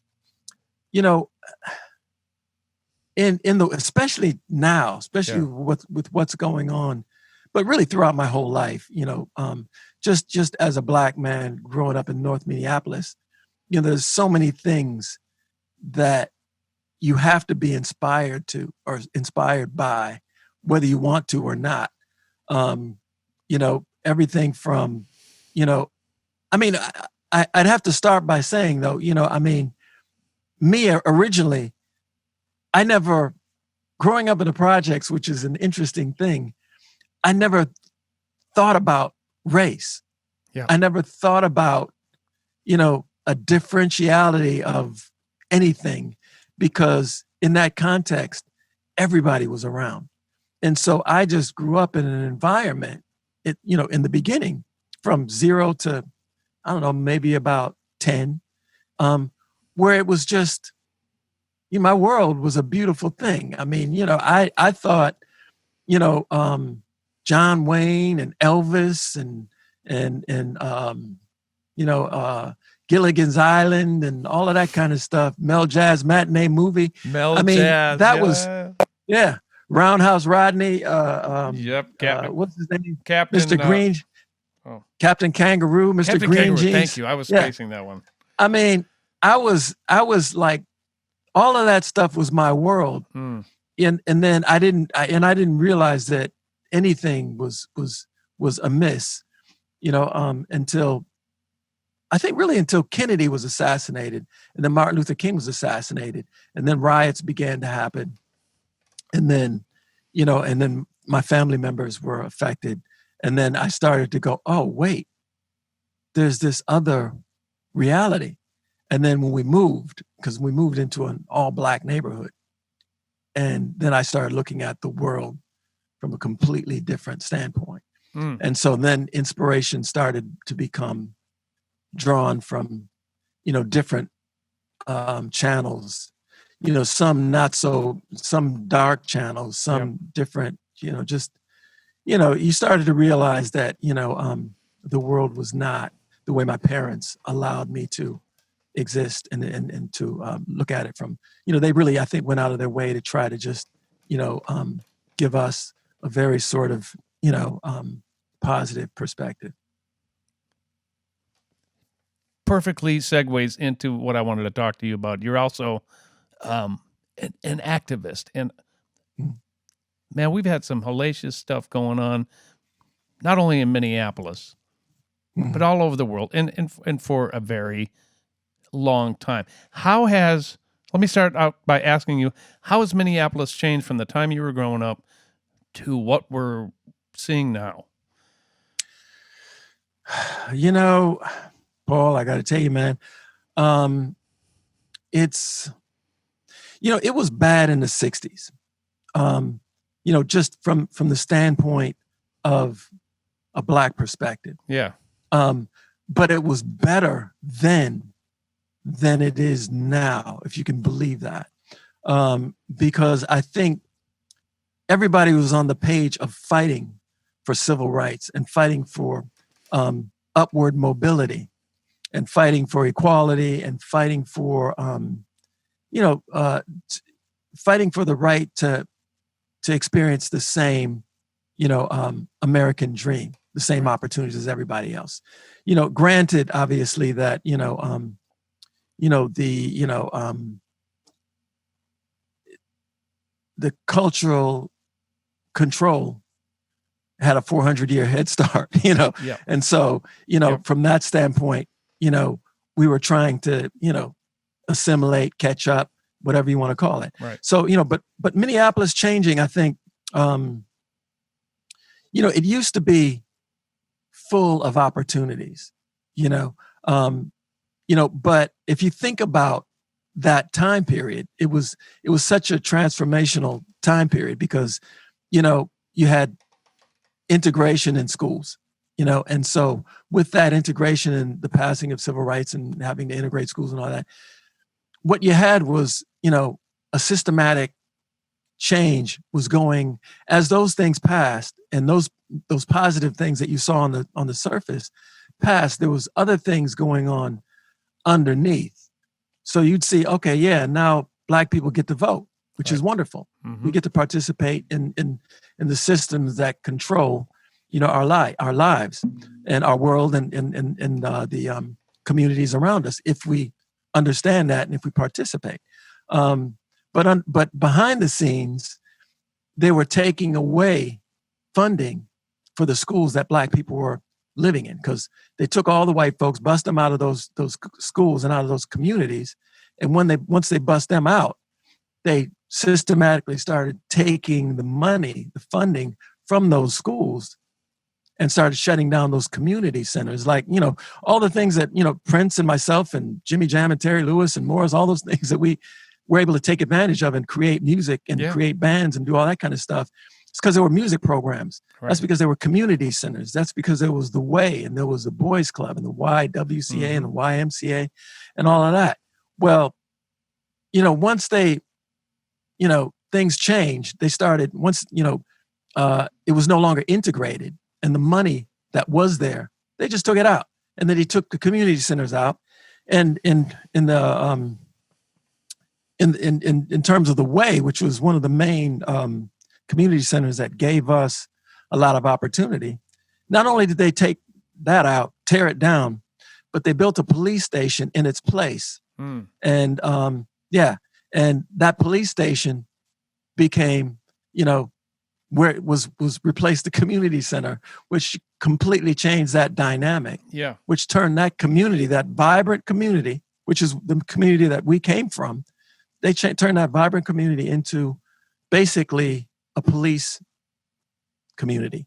especially now, with what's going on, but really throughout my whole life, just as a Black man growing up in North Minneapolis, there's so many things that you have to be inspired to or inspired by, whether you want to or not. Everything from, I mean, I'd have to start by saying though, I mean, me originally, I never, growing up in the projects, which is an interesting thing, I never thought about race. Yeah. I never thought about, a differentiality of anything, because in that context, everybody was around. And so I just grew up in an environment, in the beginning, from 0 to, I don't know, maybe about 10, where it was just, my world was a beautiful thing. I mean, I thought, John Wayne and Elvis and Gilligan's Island and all of that kind of stuff. Mel Jazz Matinee Movie. Jazz, that was Roundhouse Rodney. Yep. What's his name? Captain Mr. Green. Captain Kangaroo. Mr. Captain Green Kangaroo, Jeans. Thank you. I was spacing that one. I mean, I was like, all of that stuff was my world. And then I didn't realize that anything was amiss, until Kennedy was assassinated, and then Martin Luther King was assassinated, and then riots began to happen. And then, and then my family members were affected. And then I started to go, oh, wait, there's this other reality. And then when we moved into an all Black neighborhood, and then I started looking at the world from a completely different standpoint. And so then inspiration started to become drawn from, different channels, some not so, some dark channels, some different, you started to realize that, the world was not the way my parents allowed me to exist and to look at it from, they really, I think, went out of their way to try to just, give us a very sort of, positive perspective. Perfectly segues into what I wanted to talk to you about. You're also an activist. And man, we've had some hellacious stuff going on, not only in Minneapolis, but all over the world and for a very long time. Let me start out by asking you, how has Minneapolis changed from the time you were growing up to what we're seeing now? You know, Paul, I got to tell you, man, um, it's, it was bad in the 60s. Um, just from the standpoint of a Black perspective. Yeah. Um, but it was better then than it is now, if you can believe that. Because I think everybody was on the page of fighting for civil rights and fighting for upward mobility and fighting for equality and fighting for, fighting for the right to experience the same, American dream, the same opportunities as everybody else. Granted, obviously that, the cultural control had a 400-year head start, Yeah. and so, from that standpoint, we were trying to, assimilate, catch up, whatever you want to call it. Right. So, but Minneapolis changing, I think, it used to be full of opportunities, but if you think about that time period, it was such a transformational time period because, you had integration in schools, and so with that integration and the passing of civil rights and having to integrate schools and all that, what you had was, a systematic change was going as those things passed, and those positive things that you saw on the surface passed. There was other things going on underneath. So you'd see, okay, yeah, now Black people get to vote, which is wonderful. Mm-hmm. We get to participate in the systems that control, our lives and our world and the communities around us, if we understand that and if we participate. But behind the scenes, they were taking away funding for the schools that Black people were living in, because they took all the white folks, bust them out of those schools and out of those communities, and once they bust them out, they systematically started taking the money, the funding from those schools, and started shutting down those community centers, like, all the things that, Prince and myself and Jimmy Jam and Terry Lewis and Morris, all those things that we were able to take advantage of and create music and create bands and do all that kind of stuff. It's because there were music programs. Right. That's because there were community centers. That's because there was the Way, and there was the Boys Club and the YWCA and the YMCA and all of that. Well, once they, things changed, they started, once, it was no longer integrated, and the money that was there, they just took it out. And then he took the community centers out. And in terms of the Way, which was one of the main community centers that gave us a lot of opportunity, not only did they take that out, tear it down, but they built a police station in its place. And and that police station became, where it was replaced the community center, which completely changed that dynamic. Yeah. Which turned that community, that vibrant community, which is the community that we came from, they turned that vibrant community into basically a police community.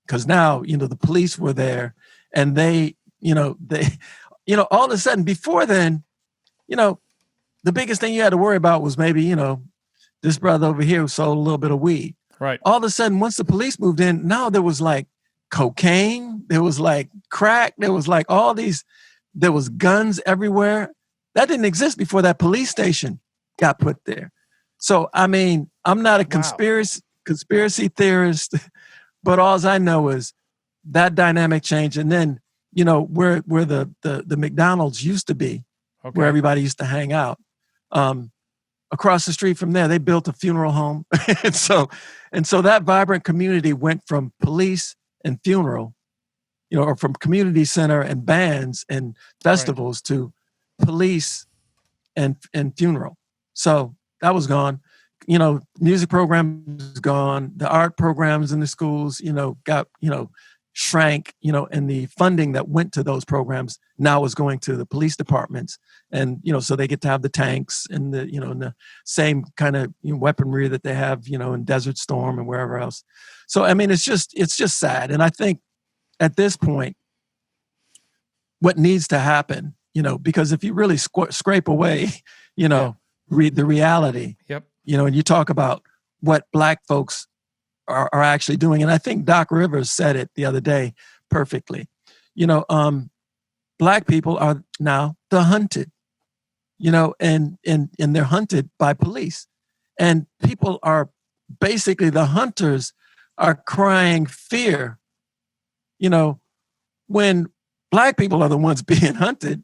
Because now, the police were there, and they all of a sudden, before then, the biggest thing you had to worry about was maybe, this brother over here who sold a little bit of weed. Right. All of a sudden, once the police moved in, now there was like cocaine, there was like crack, there was like all these, there was guns everywhere. That didn't exist before that police station got put there. So, I mean, I'm not a conspiracy theorist, but all I know is that dynamic changed. And then, where the McDonald's used to be, where everybody used to hang out, across the street from there, they built a funeral home. and so that vibrant community went from police and funeral, or from community center and bands and festivals to police and funeral. So that was gone. Music programs gone. The art programs in the schools, got, shrank, and the funding that went to those programs now is going to the police departments. And, so they get to have the tanks and the, and the same kind of weaponry that they have, in Desert Storm and wherever else. So, I mean, it's just sad. And I think at this point, what needs to happen, because if you really scrape away, read the reality, Yep. and you talk about what Black folks are actually doing. And I think Doc Rivers said it the other day perfectly. Black people are now the hunted, and they're hunted by police. And people are basically, the hunters are crying fear, when Black people are the ones being hunted.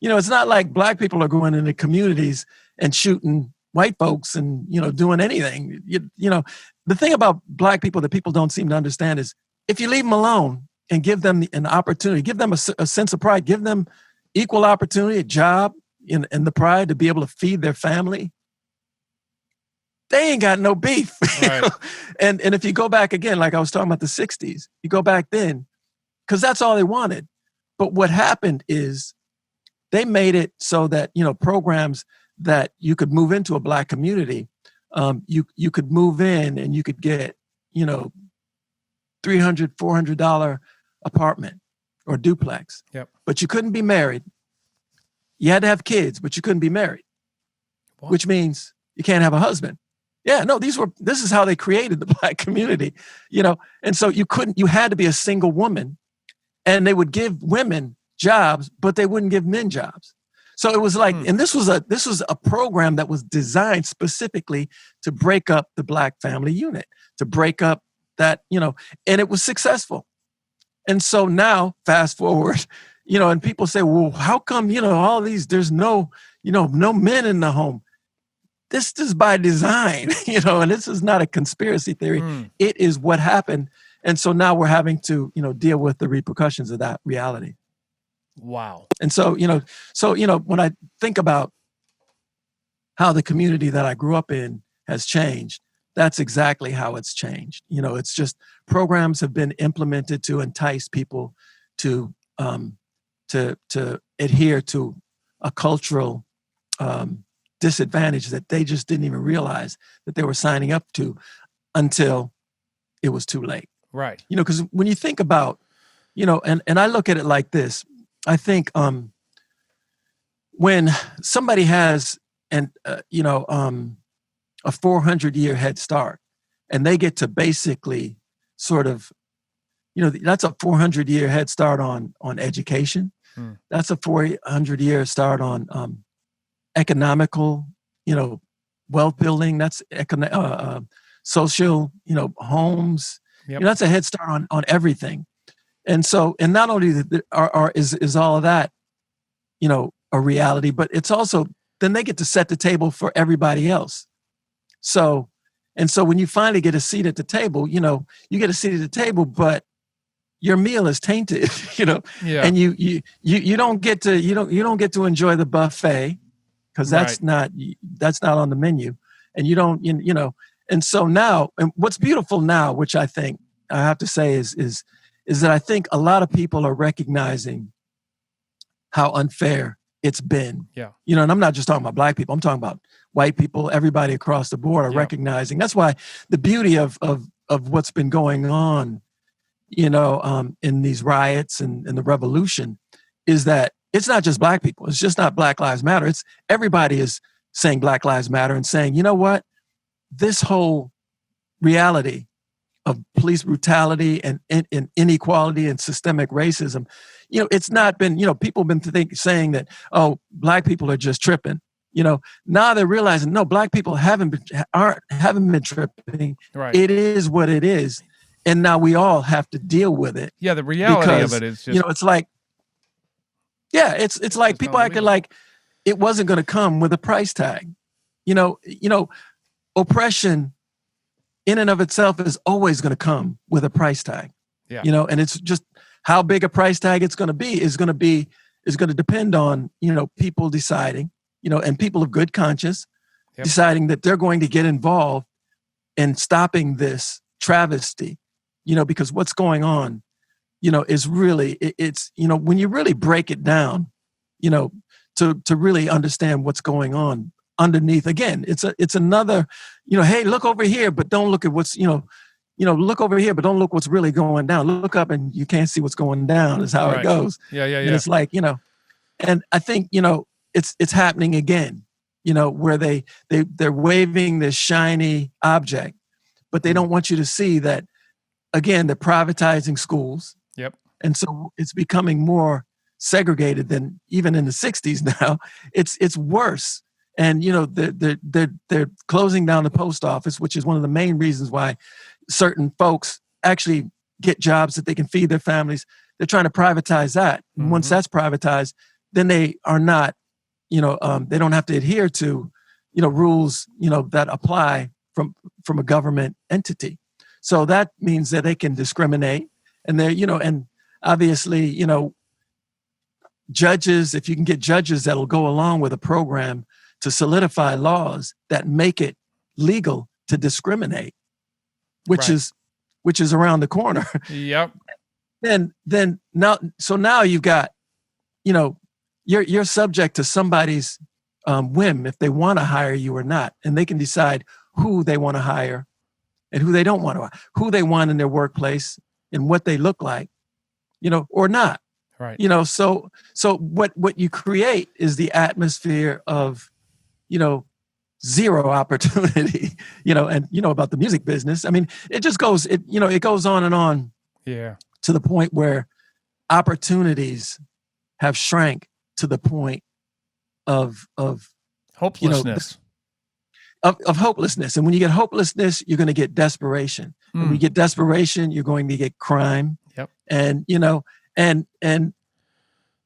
It's not like Black people are going into communities and shooting white folks and, doing anything. The thing about Black people that people don't seem to understand is if you leave them alone and give them an opportunity, give them a sense of pride, give them equal opportunity, a job, and the pride to be able to feed their family, they ain't got no beef. Right. And if you go back again, like I was talking about the 60s, you go back then, because that's all they wanted. But what happened is they made it so that, programs that you could move into a Black community, you could move in and you could get, $300, $400 apartment or duplex. Yep. But you couldn't be married. You had to have kids, but you couldn't be married, which means you can't have a husband. Yeah, no, this is how they created the Black community, and so you had to be a single woman, and they would give women jobs, but they wouldn't give men jobs. So it was like, and this was a program that was designed specifically to break up the Black family unit, to break up that, and it was successful. And so now, fast forward, and people say, well, how come, all these, there's no men in the home? This is by design, and this is not a conspiracy theory. It is what happened. And so now we're having to, deal with the repercussions of that reality. Wow. And so, when I think about how the community that I grew up in has changed, that's exactly how it's changed. It's just programs have been implemented to entice people to adhere to a cultural disadvantage that they just didn't even realize that they were signing up to until it was too late. Right. Because when you think about, and I look at it like this, I think when somebody has a 400-year head start, and they get to basically sort of, that's a 400-year head start on education. That's a 400-year start on economical, wealth building. That's social, homes. Yep. That's a head start on everything. And so, and not only is all of that, a reality, but it's also, then they get to set the table for everybody else. So when you finally get a seat at the table, you get a seat at the table, but your meal is tainted, and you don't get to enjoy the buffet because that's not on the menu, and you don't, and so now, and what's beautiful now, which I think I have to say is that I think a lot of people are recognizing how unfair it's been. Yeah. And I'm not just talking about Black people. I'm talking about white people. Everybody across the board are recognizing. That's why the beauty of what's been going on, in these riots and the revolution, is that it's not just Black people. It's just not Black Lives Matter. It's everybody is saying Black Lives Matter and saying, you know what, this whole reality of police brutality and inequality and systemic racism, it's not been, people have been saying that, oh, Black people are just tripping. Now they're realizing, no, Black people haven't been tripping. Right. It is what it is. And now we all have to deal with it. Yeah, the reality of it is just, it's like, it's like people acting like it wasn't going to come with a price tag. Oppression in and of itself is always going to come with a price tag. Yeah. And it's just how big a price tag it's going to be is going to depend on, people deciding, and people of good conscience deciding that they're going to get involved in stopping this travesty, because what's going on, is really, it's, when you really break it down, to really understand what's going on underneath, again, it's another, hey, look over here, but don't look at what's, look over here, but don't look what's really going down. Look up and you can't see what's going down is how it goes. Yeah. And it's like, and I think, it's happening again, where they're waving this shiny object, but they don't want you to see that, again, they're privatizing schools. Yep. And so it's becoming more segregated than even in the 60s now. It's worse. And, they're closing down the post office, which is one of the main reasons why certain folks actually get jobs that they can feed their families. They're trying to privatize that. And once that's privatized, then they are not, they don't have to adhere to, rules, that apply from a government entity. So that means that they can discriminate. And they're, and obviously, judges, if you can get judges that'll go along with a program to solidify laws that make it legal to discriminate, which is around the corner. Yep. Then now you've got, you're subject to somebody's whim if they want to hire you or not, and they can decide who they want to hire and who they don't want to, who they want in their workplace and what they look like, or not. Right. So what you create is the atmosphere of, zero opportunity, and about the music business. I mean, it just goes, it goes on and on. Yeah. To the point where opportunities have shrank to the point of hopelessness. Of hopelessness. And when you get hopelessness, you're going to get desperation. And when you get desperation, you're going to get crime. Yep. And, and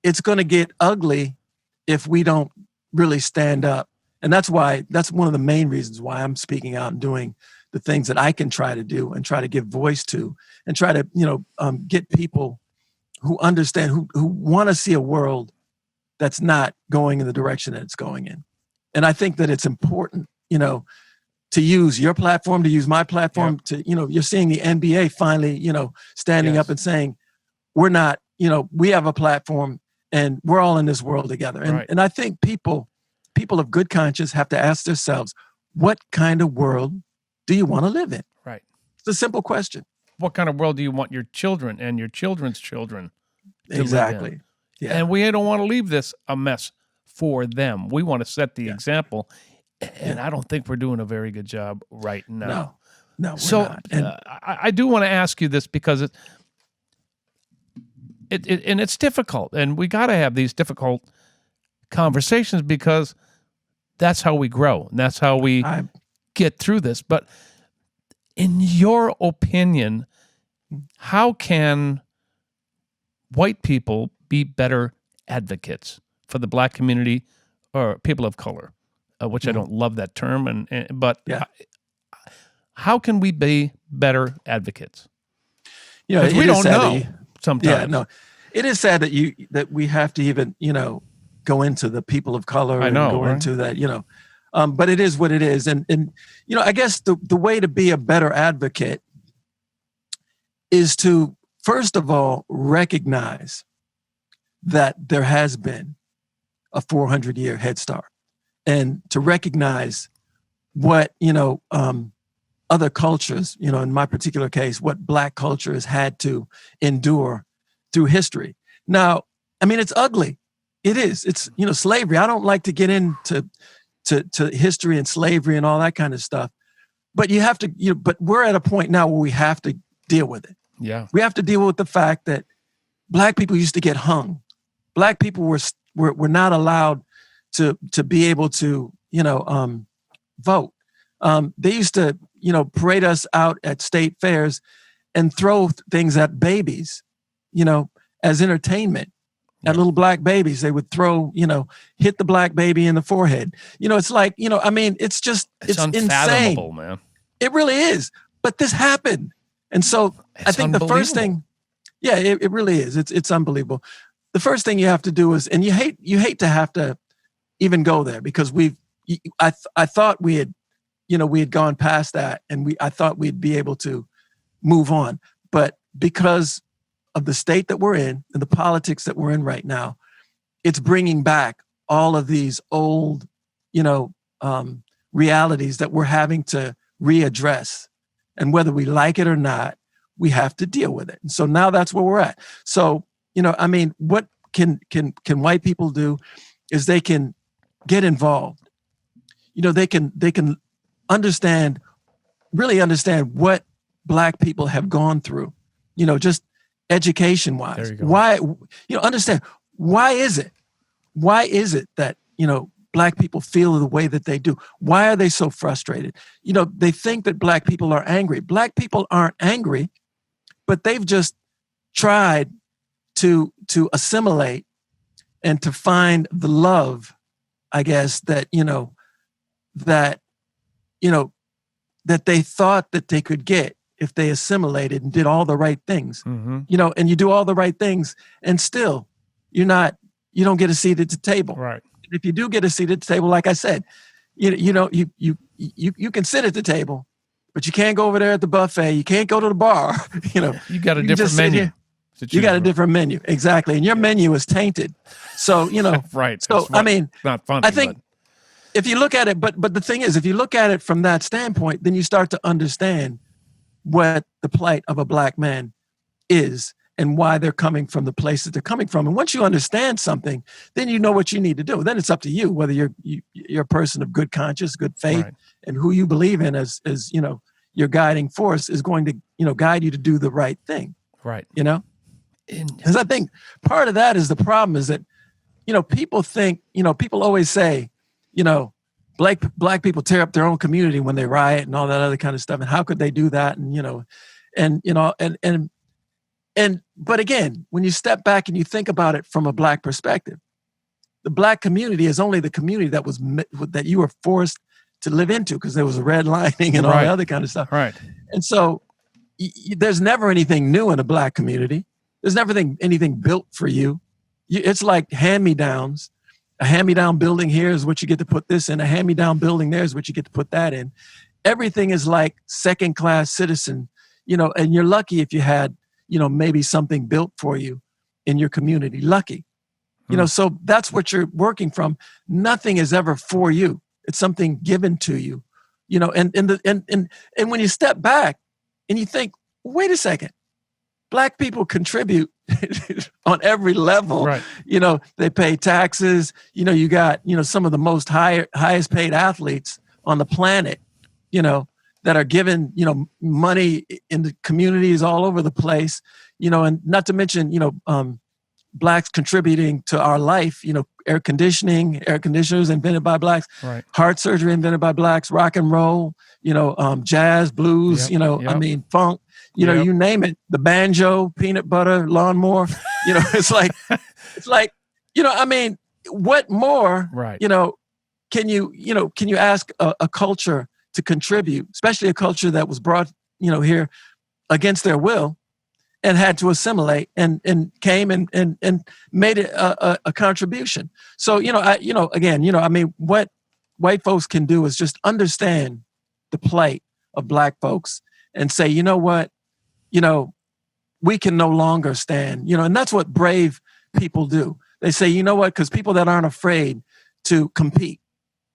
it's going to get ugly if we don't really stand up. And that's one of the main reasons why I'm speaking out and doing the things that I can try to do and try to give voice to and try to, get people who understand, who want to see a world that's not going in the direction that it's going in. And I think that it's important, to use your platform, to use my platform, to, you're seeing the NBA finally, standing up and saying, we're not, we have a platform and we're all in this world together. And, and I think people of good conscience have to ask themselves, what kind of world do you want to live in? Right. It's a simple question. What kind of world do you want your children and your children's children to live in? Yeah. And we don't want to leave this a mess for them. We want to set the example. And I don't think we're doing a very good job right now. No, we're so not. And I do want to ask you this because it's difficult, and we got to have these difficult conversations because that's how we grow and that's how we get through this. But in your opinion, how can white people be better advocates for the Black community or people of color? Which I don't love that term, but how can we be better advocates? Because we don't know sometimes. Yeah, no, it is sad that we have to even go into the people of color and go into that but it is what it is, and I guess the way to be a better advocate is to first of all recognize that there has been a 400-year head start. And to recognize what, other cultures, in my particular case, what Black culture has had to endure through history. Now, I mean, it's ugly. It is. It's, slavery. I don't like to get into to history and slavery and all that kind of stuff. But you have to, but we're at a point now where we have to deal with it. Yeah. We have to deal with the fact that Black people used to get hung. Black people were not allowed to be able to, vote. They used to, parade us out at state fairs and throw things at babies, as entertainment. At little Black babies, they would throw, hit the Black baby in the forehead. It's like, I mean, it's just, it's unfathomable, insane. Man. It really is. But this happened. And so I think the first thing, it really is. It's unbelievable. The first thing you have to do is, and you hate to have to even go there because I thought we had gone past that and I thought we'd be able to move on. But because of the state that we're in and the politics that we're in right now, it's bringing back all of these old, realities that we're having to readdress. And whether we like it or not, we have to deal with it. And so now that's where we're at. So, I mean, what can white people do is they can get involved. They can really understand what Black people have gone through, just education wise. Why, understand why is it that, Black people feel the way that they do? Why are they so frustrated? They think that Black people are angry. Black people aren't angry, but they've just tried to assimilate and to find the love, I guess, that they thought that they could get if they assimilated and did all the right things. And you do all the right things, and still you don't get a seat at the table. Right. If you do get a seat at the table, like I said, you can sit at the table, but you can't go over there at the buffet. You can't go to the bar. You got a different menu. You got a different menu, exactly, and your menu is tainted. So right. So I mean, not funny. I think if you look at it, but the thing is, if you look at it from that standpoint, then you start to understand what the plight of a Black man is and why they're coming from the place that they're coming from. And once you understand something, then you know what you need to do. Then it's up to you whether you're a person of good conscience, good faith, right, and who you believe in as your guiding force is going to guide you to do the right thing. Right. Because I think part of that is the problem is that people think people always say Black people tear up their own community when they riot and all that other kind of stuff, and how could they do that? And but again, when you step back and you think about it from a Black perspective, the Black community is only the community that you were forced to live into because there was a redlining and all right, the other kind of stuff. Right. And so there's never anything new in a Black community. There's never anything built for you. It's like hand-me-downs. A hand-me-down building here is what you get to put this in. A hand-me-down building there is what you get to put that in. Everything is like second-class citizen, and you're lucky if you had, maybe something built for you in your community. Lucky. So that's what you're working from. Nothing is ever for you. It's something given to you. And when you step back and you think, wait a second, Black people contribute on every level. Right. They pay taxes. You got, some of the most highest paid athletes on the planet, that are given, money in the communities all over the place, and not to mention, Blacks contributing to our life, air conditioners invented by Blacks, right, heart surgery invented by Blacks, rock and roll, jazz, blues, yep. I mean, funk, you name it, the banjo, peanut butter, lawnmower, it's like, I mean, what more, right, can you ask a culture to contribute, especially a culture that was brought, here against their will and had to assimilate and came and made it a contribution. So, I mean, what white folks can do is just understand the plight of Black folks and say, you know what, we can no longer stand, and that's what brave people do. They say, you know what, because people that aren't afraid to compete,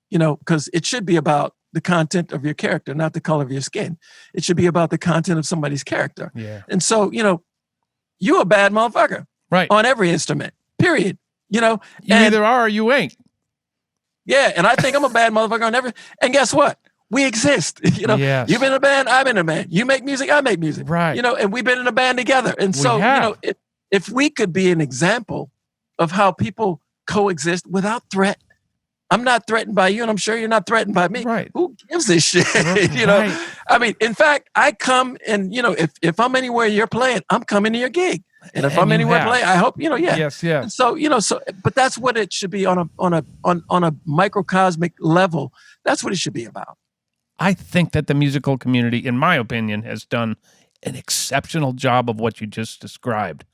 because it should be about the content of your character, not the color of your skin. It should be about the content of somebody's character. Yeah. And so, you a bad motherfucker, right, on every instrument, period. You either are or you ain't. Yeah, and I think I'm a bad motherfucker on every. And guess what? We exist. Yes. You've been in a band, I'm in a band. You make music, I make music. Right. And we've been in a band together. And so, if we could be an example of how people coexist without threat. I'm not threatened by you, and I'm sure you're not threatened by me. Right. Who gives this shit? Right. I mean, in fact, I come and if I'm anywhere you're playing, I'm coming to your gig. And if I'm anywhere playing, I hope yeah. Yes. And so but that's what it should be on a microcosmic level. That's what it should be about. I think that the musical community, in my opinion, has done an exceptional job of what you just described.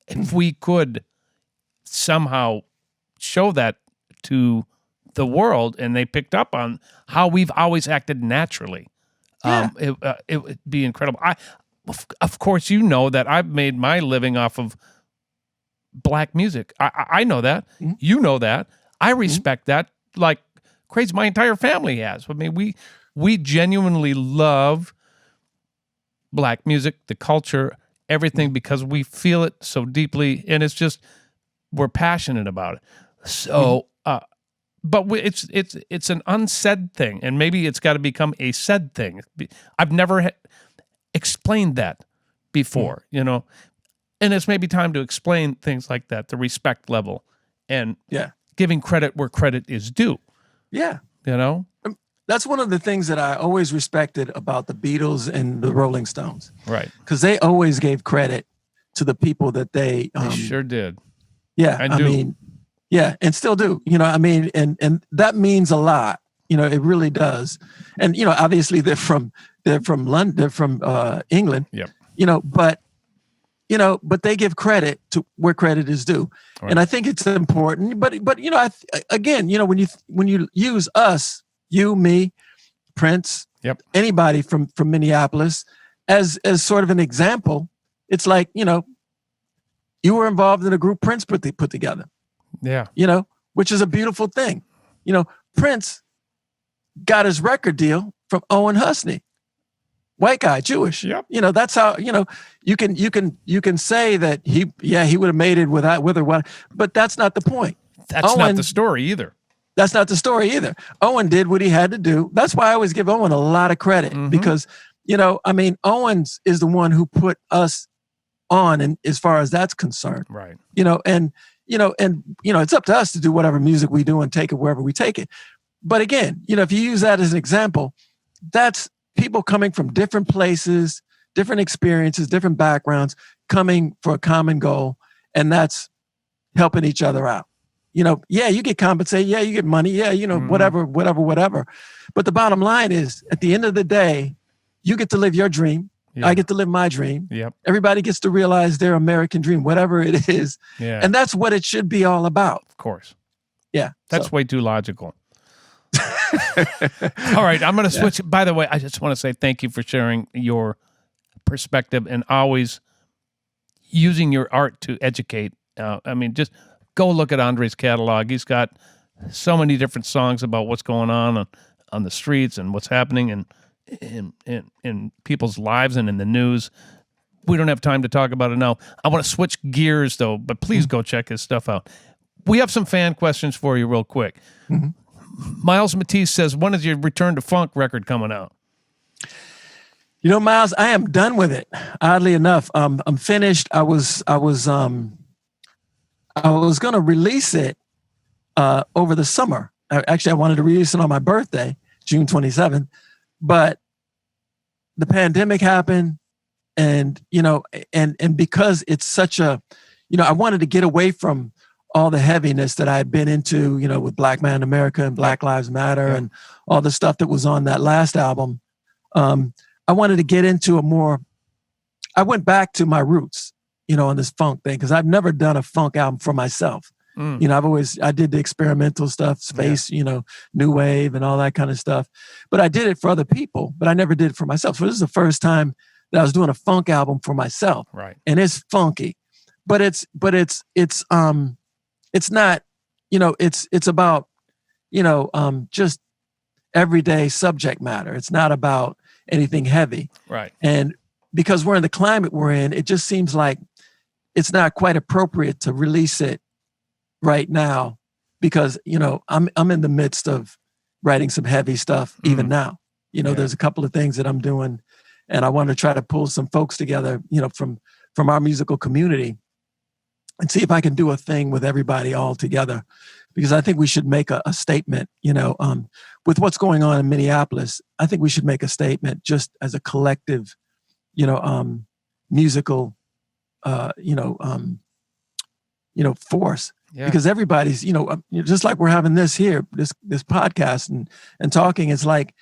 If we could somehow show that to the world and they picked up on how we've always acted naturally, it would be incredible. Of course, that I've made my living off of Black music. I know that. Mm-hmm. You know that. I respect that like crazy. My entire family has. I mean, we genuinely love Black music, the culture, everything, because we feel it so deeply, and it's just we're passionate about it. So, but it's an unsaid thing, and maybe it's got to become a said thing. I've never explained that before, you know, and it's maybe time to explain things like that, the respect level, and giving credit where credit is due. Yeah. You know? That's one of the things that I always respected about the Beatles and the Rolling Stones. Right. Because they always gave credit to the people that they sure did. Yeah. I mean, yeah, and still do. You know, I mean, and that means a lot. You know, it really does. And, you know, obviously they're from London, they're from England. Yep. You know, but they give credit to where credit is due. Right. And I think it's important. But you know, again, you know, when you use us, you, me, Prince, anybody from Minneapolis as sort of an example, it's like, you know, you were involved in a group Prince put together. Yeah. You know, which is a beautiful thing. You know, Prince got his record deal from Owen Husney. White guy, Jewish. Yep. You know, that's how, you know, you can say that he would have made it with or what, but that's not the point. That's not the story either. That's not the story either. Owen did what he had to do. That's why I always give Owen a lot of credit because, you know, I mean, Owens is the one who put us on, and as far as that's concerned, right? You know, and it's up to us to do whatever music we do and take it wherever we take it. But again, you know, if you use that as an example, that's people coming from different places, different experiences, different backgrounds, coming for a common goal, and that's helping each other out. You know, yeah, you get compensated. Yeah, you get money. Yeah, you know, whatever. But the bottom line is, at the end of the day, you get to live your dream. Yeah. I get to live my dream. Yep. Everybody gets to realize their American dream, whatever it is. Yeah. And that's what it should be all about. Of course. Yeah. That's way too logical. All right, I'm going to switch. By the way, I just want to say thank you for sharing your perspective and always using your art to educate. I mean, just go look at Andre's catalog. He's got so many different songs about what's going on the streets and what's happening in people's lives and in the news. We don't have time to talk about it now. I want to switch gears, though, but please go check his stuff out. We have some fan questions for you real quick. Mm-hmm. Miles Matisse says, when is your Return to Funk record coming out? You know, Miles, I am done with it. Oddly enough, I'm finished. I was going to release it over the summer. I wanted to release it on my birthday, June 27th, but the pandemic happened, and you know, and because it's such a, you know, I wanted to get away from all the heaviness that I had been into, you know, with Black Man America and Black Lives Matter and all the stuff that was on that last album. I wanted to get into I went back to my roots, you know, on this funk thing, because I've never done a funk album for myself. You know, I did the experimental stuff, space, you know, new wave and all that kind of stuff. But I did it for other people, but I never did it for myself. So this is the first time that I was doing a funk album for myself. Right. And it's funky, but it's not, you know, it's about, you know, just everyday subject matter. It's not about anything heavy. Right. And because we're in the climate we're in, it just seems like it's not quite appropriate to release it right now, because, you know, I'm in the midst of writing some heavy stuff even now. You know, there's a couple of things that I'm doing, and I want to try to pull some folks together, you know, from our musical community, and see if I can do a thing with everybody all together, because I think we should make a statement, you know, with what's going on in Minneapolis. I think we should make a statement just as a collective, you know, musical, force, because everybody's, you know, just like we're having this here, this podcast and talking, it's like,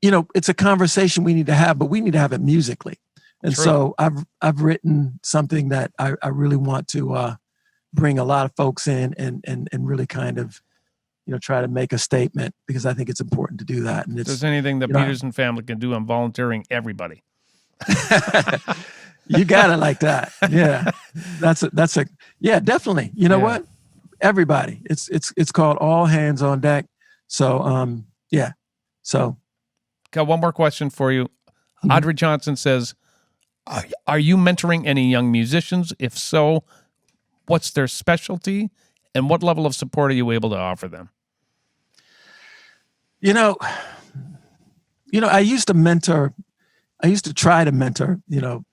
you know, it's a conversation we need to have, but we need to have it musically. And True. So I've written something that I really want to bring a lot of folks in and really kind of, you know, try to make a statement, because I think it's important to do that. And if there's anything the Peterson family can do, I'm volunteering everybody. You got it like that. Yeah. That's a yeah, definitely. You know what? Everybody. It's called All Hands on Deck. So So got one more question for you. Audrey Johnson says, are you mentoring any young musicians? If so, what's their specialty? And what level of support are you able to offer them? I used to try to mentor, young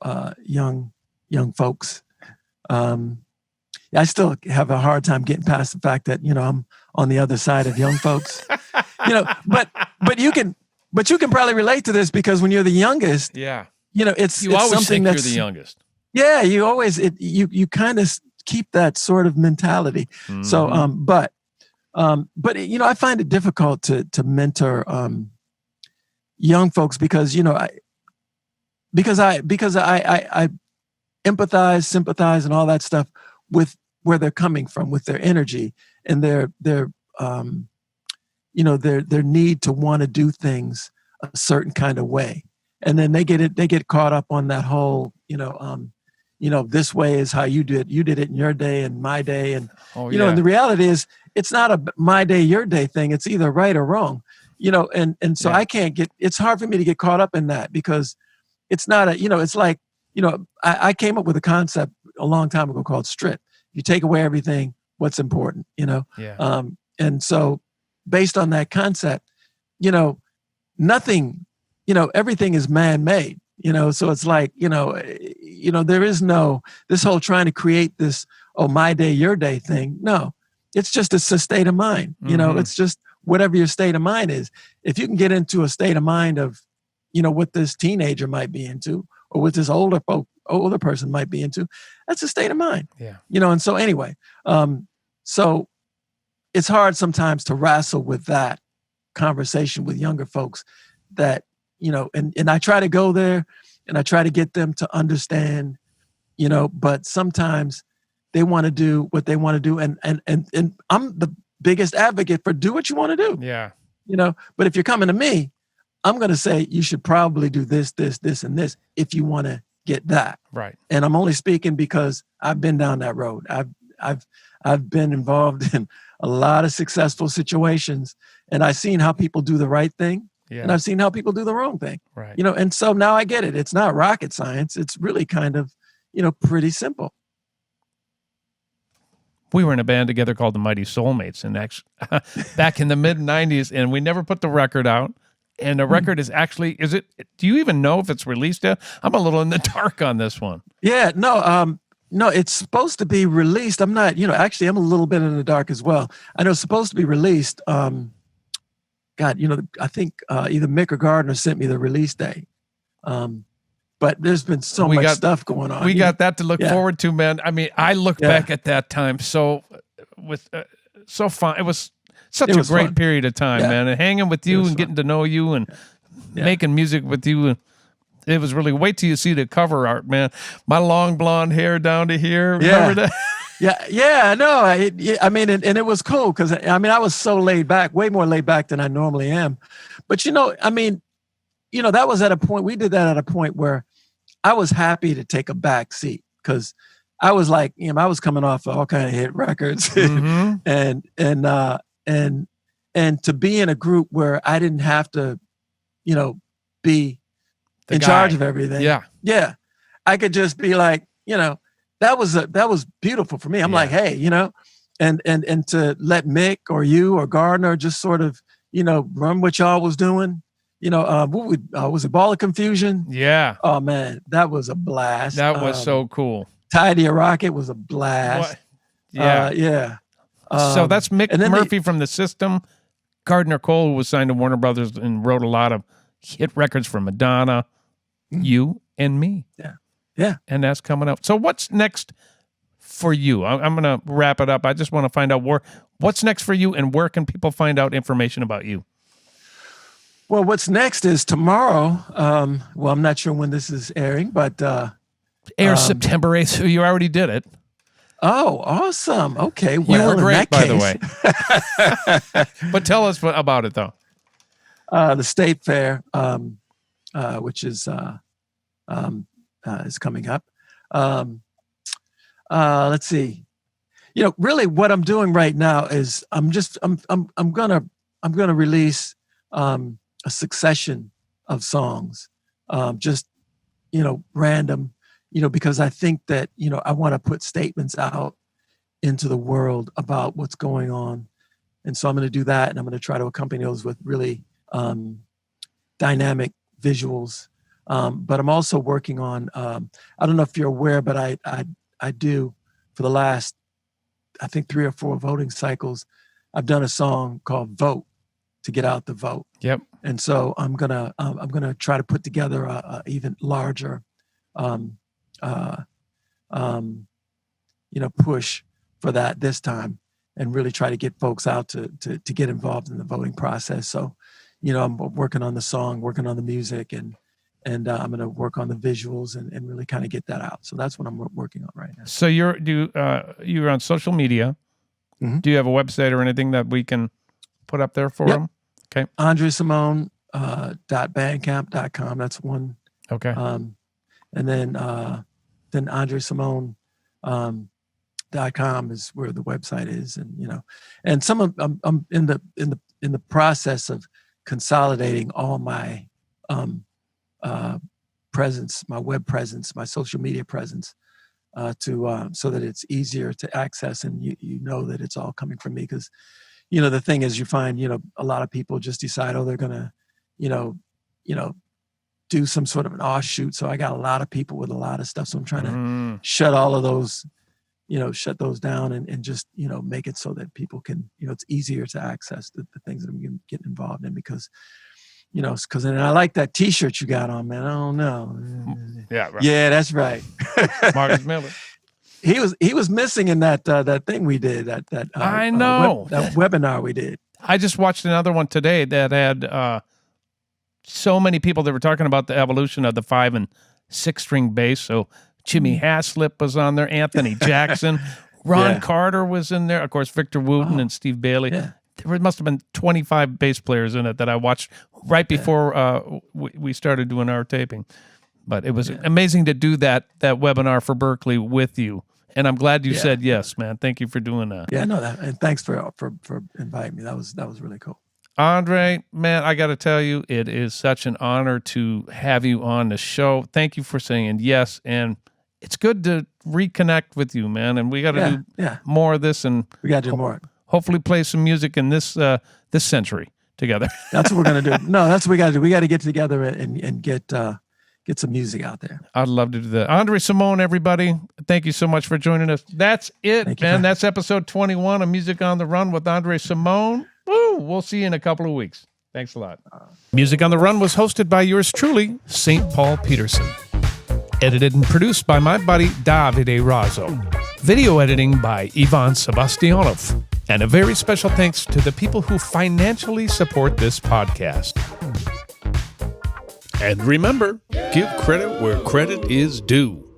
folks. I still have a hard time getting past the fact that, I'm on the other side of young folks, but you can probably relate to this because when you're the youngest, it's always something think that's you're the youngest. Yeah, you always, you kind of keep that sort of mentality. Mm-hmm. So, but I find it difficult to mentor, young folks because, I empathize, sympathize, and all that stuff with where they're coming from, with their energy and their need to want to do things a certain kind of way. And then they get caught up on that whole, this way is how you did it in your day and my day. And, and the reality is it's not a my day, your day thing. It's either right or wrong, and so it's hard for me to get caught up in that because it's not it's like, I came up with a concept a long time ago called strip. You take away everything, what's important, and so based on that concept, nothing, everything is man-made, so it's like, there is no, this whole trying to create this, my day, your day thing. No, it's just a state of mind, it's just whatever your state of mind is. If you can get into a state of mind of, what this teenager might be into, or what this older person might be into, that's a state of mind. Yeah. And so anyway, so it's hard sometimes to wrestle with that conversation with younger folks that, and I try to go there and I try to get them to understand, but sometimes they want to do what they want to do. And I'm the biggest advocate for do what you want to do. Yeah. But if you're coming to me, I'm going to say you should probably do this, this, this, and this if you want to get that. Right. And I'm only speaking because I've been down that road. I've been involved in a lot of successful situations, and I've seen how people do the right thing, and I've seen how people do the wrong thing. Right. And so now I get it. It's not rocket science. It's really kind of, pretty simple. We were in a band together called the Mighty Soulmates, and actually back in the mid '90s, and we never put the record out. And the record is actually, do you even know if it's released yet? I'm a little in the dark on this one. Yeah, no, it's supposed to be released. I'm not, actually I'm a little bit in the dark as well. I know it's supposed to be released. I think either Mick or Gardner sent me the release date. But there's been so much stuff going on. We got that to look forward to, man. I mean, I look back at that time so fun. It was such a great period of time, man. And hanging with you and getting to know you and making music with you. And it was really, wait till you see the cover art, man. My long blonde hair down to here. Remember that? Yeah, no. And it was cool because, I was so laid back, way more laid back than I normally am. But, that was at a point, we did that at a point where I was happy to take a back seat because I was like, I was coming off of all kind of hit records and to be in a group where I didn't have to, be in charge of everything. Yeah. I could just be like, that was beautiful for me. I'm like, hey, and to let Mick or you or Gardner just sort of, run what y'all was doing. Was it Ball of Confusion? Yeah. Oh man, that was a blast. That was so cool. Tidy a Rocket was a blast. Yeah. So that's Mick Murphy from The System. Gardner Cole, who was signed to Warner Brothers and wrote a lot of hit records for Madonna, you and me. Yeah. And that's coming up. So what's next for you? I'm going to wrap it up. I just want to find out what's next for you and where can people find out information about you? Well, what's next is tomorrow. I'm not sure when this is airing, but airs September 8th. So you already did it. Oh, awesome. Okay. Well, you were great, by the way. But tell us about it, though. The State Fair, which is coming up. Let's see. Really, what I'm doing right now is I'm gonna release a succession of songs just, random, because I think that, I want to put statements out into the world about what's going on. And so I'm going to do that. And I'm going to try to accompany those with really dynamic visuals. But I'm also working on, I don't know if you're aware, but I do for the last, I think 3 or 4 voting cycles, I've done a song called Vote to get out the vote. Yep. And so I'm gonna try to put together a even larger, push for that this time, and really try to get folks out to get involved in the voting process. So, I'm working on the song, working on the music, and I'm going to work on the visuals and really kind of get that out. So that's what I'm working on right now. So you're on social media. Mm-hmm. Do you have a website or anything that we can put up there for them? Okay. Andre Cymone .bandcamp.com. That's one. Okay. And then Andre Cymone .com is where the website is, and and some of I'm in the process of consolidating all my presence, my web presence, my social media presence, so that it's easier to access, and you know that it's all coming from me. Because the thing is, you find a lot of people just decide, they're gonna do some sort of an offshoot. So I got a lot of people with a lot of stuff, so I'm trying to shut all of those, shut those down, and just make it so that people can, it's easier to access the things that I'm getting involved in. Because and I like that T-shirt you got on, man. I don't know. Yeah, right. Yeah, that's right. Marcus Miller. He was missing in that thing we did. That I know that webinar we did. I just watched another one today that had so many people that were talking about the evolution of the 5 and 6 string bass. So Jimmy Haslip was on there, Anthony Jackson, Ron Carter was in there, of course, Victor Wooten and Steve Bailey. Yeah. There must have been 25 bass players in it that I watched right before we started doing our taping. But it was amazing to do that webinar for Berkeley with you. And I'm glad you said yes, man. Thank you for doing that. Yeah, no, and thanks for inviting me. That was really cool. Andre, man, I got to tell you, it is such an honor to have you on the show. Thank you for saying yes. And it's good to reconnect with you, man. And we got to do more of this. And we got to do more. Hopefully play some music in this century together. That's what we're going to do. No, that's what we got to do. We got to get together and get some music out there. I'd love to do that. Andre Cymone, everybody, thank you so much for joining us. That's it, man. That's episode 21 of Music on the Run with Andre Cymone. Woo! We'll see you in a couple of weeks. Thanks a lot. Music on the Run was hosted by yours truly, St. Paul Peterson. Edited and produced by my buddy Davide Raso. Video editing by Ivan Sebastianov. And a very special thanks to the people who financially support this podcast. And remember, give credit where credit is due.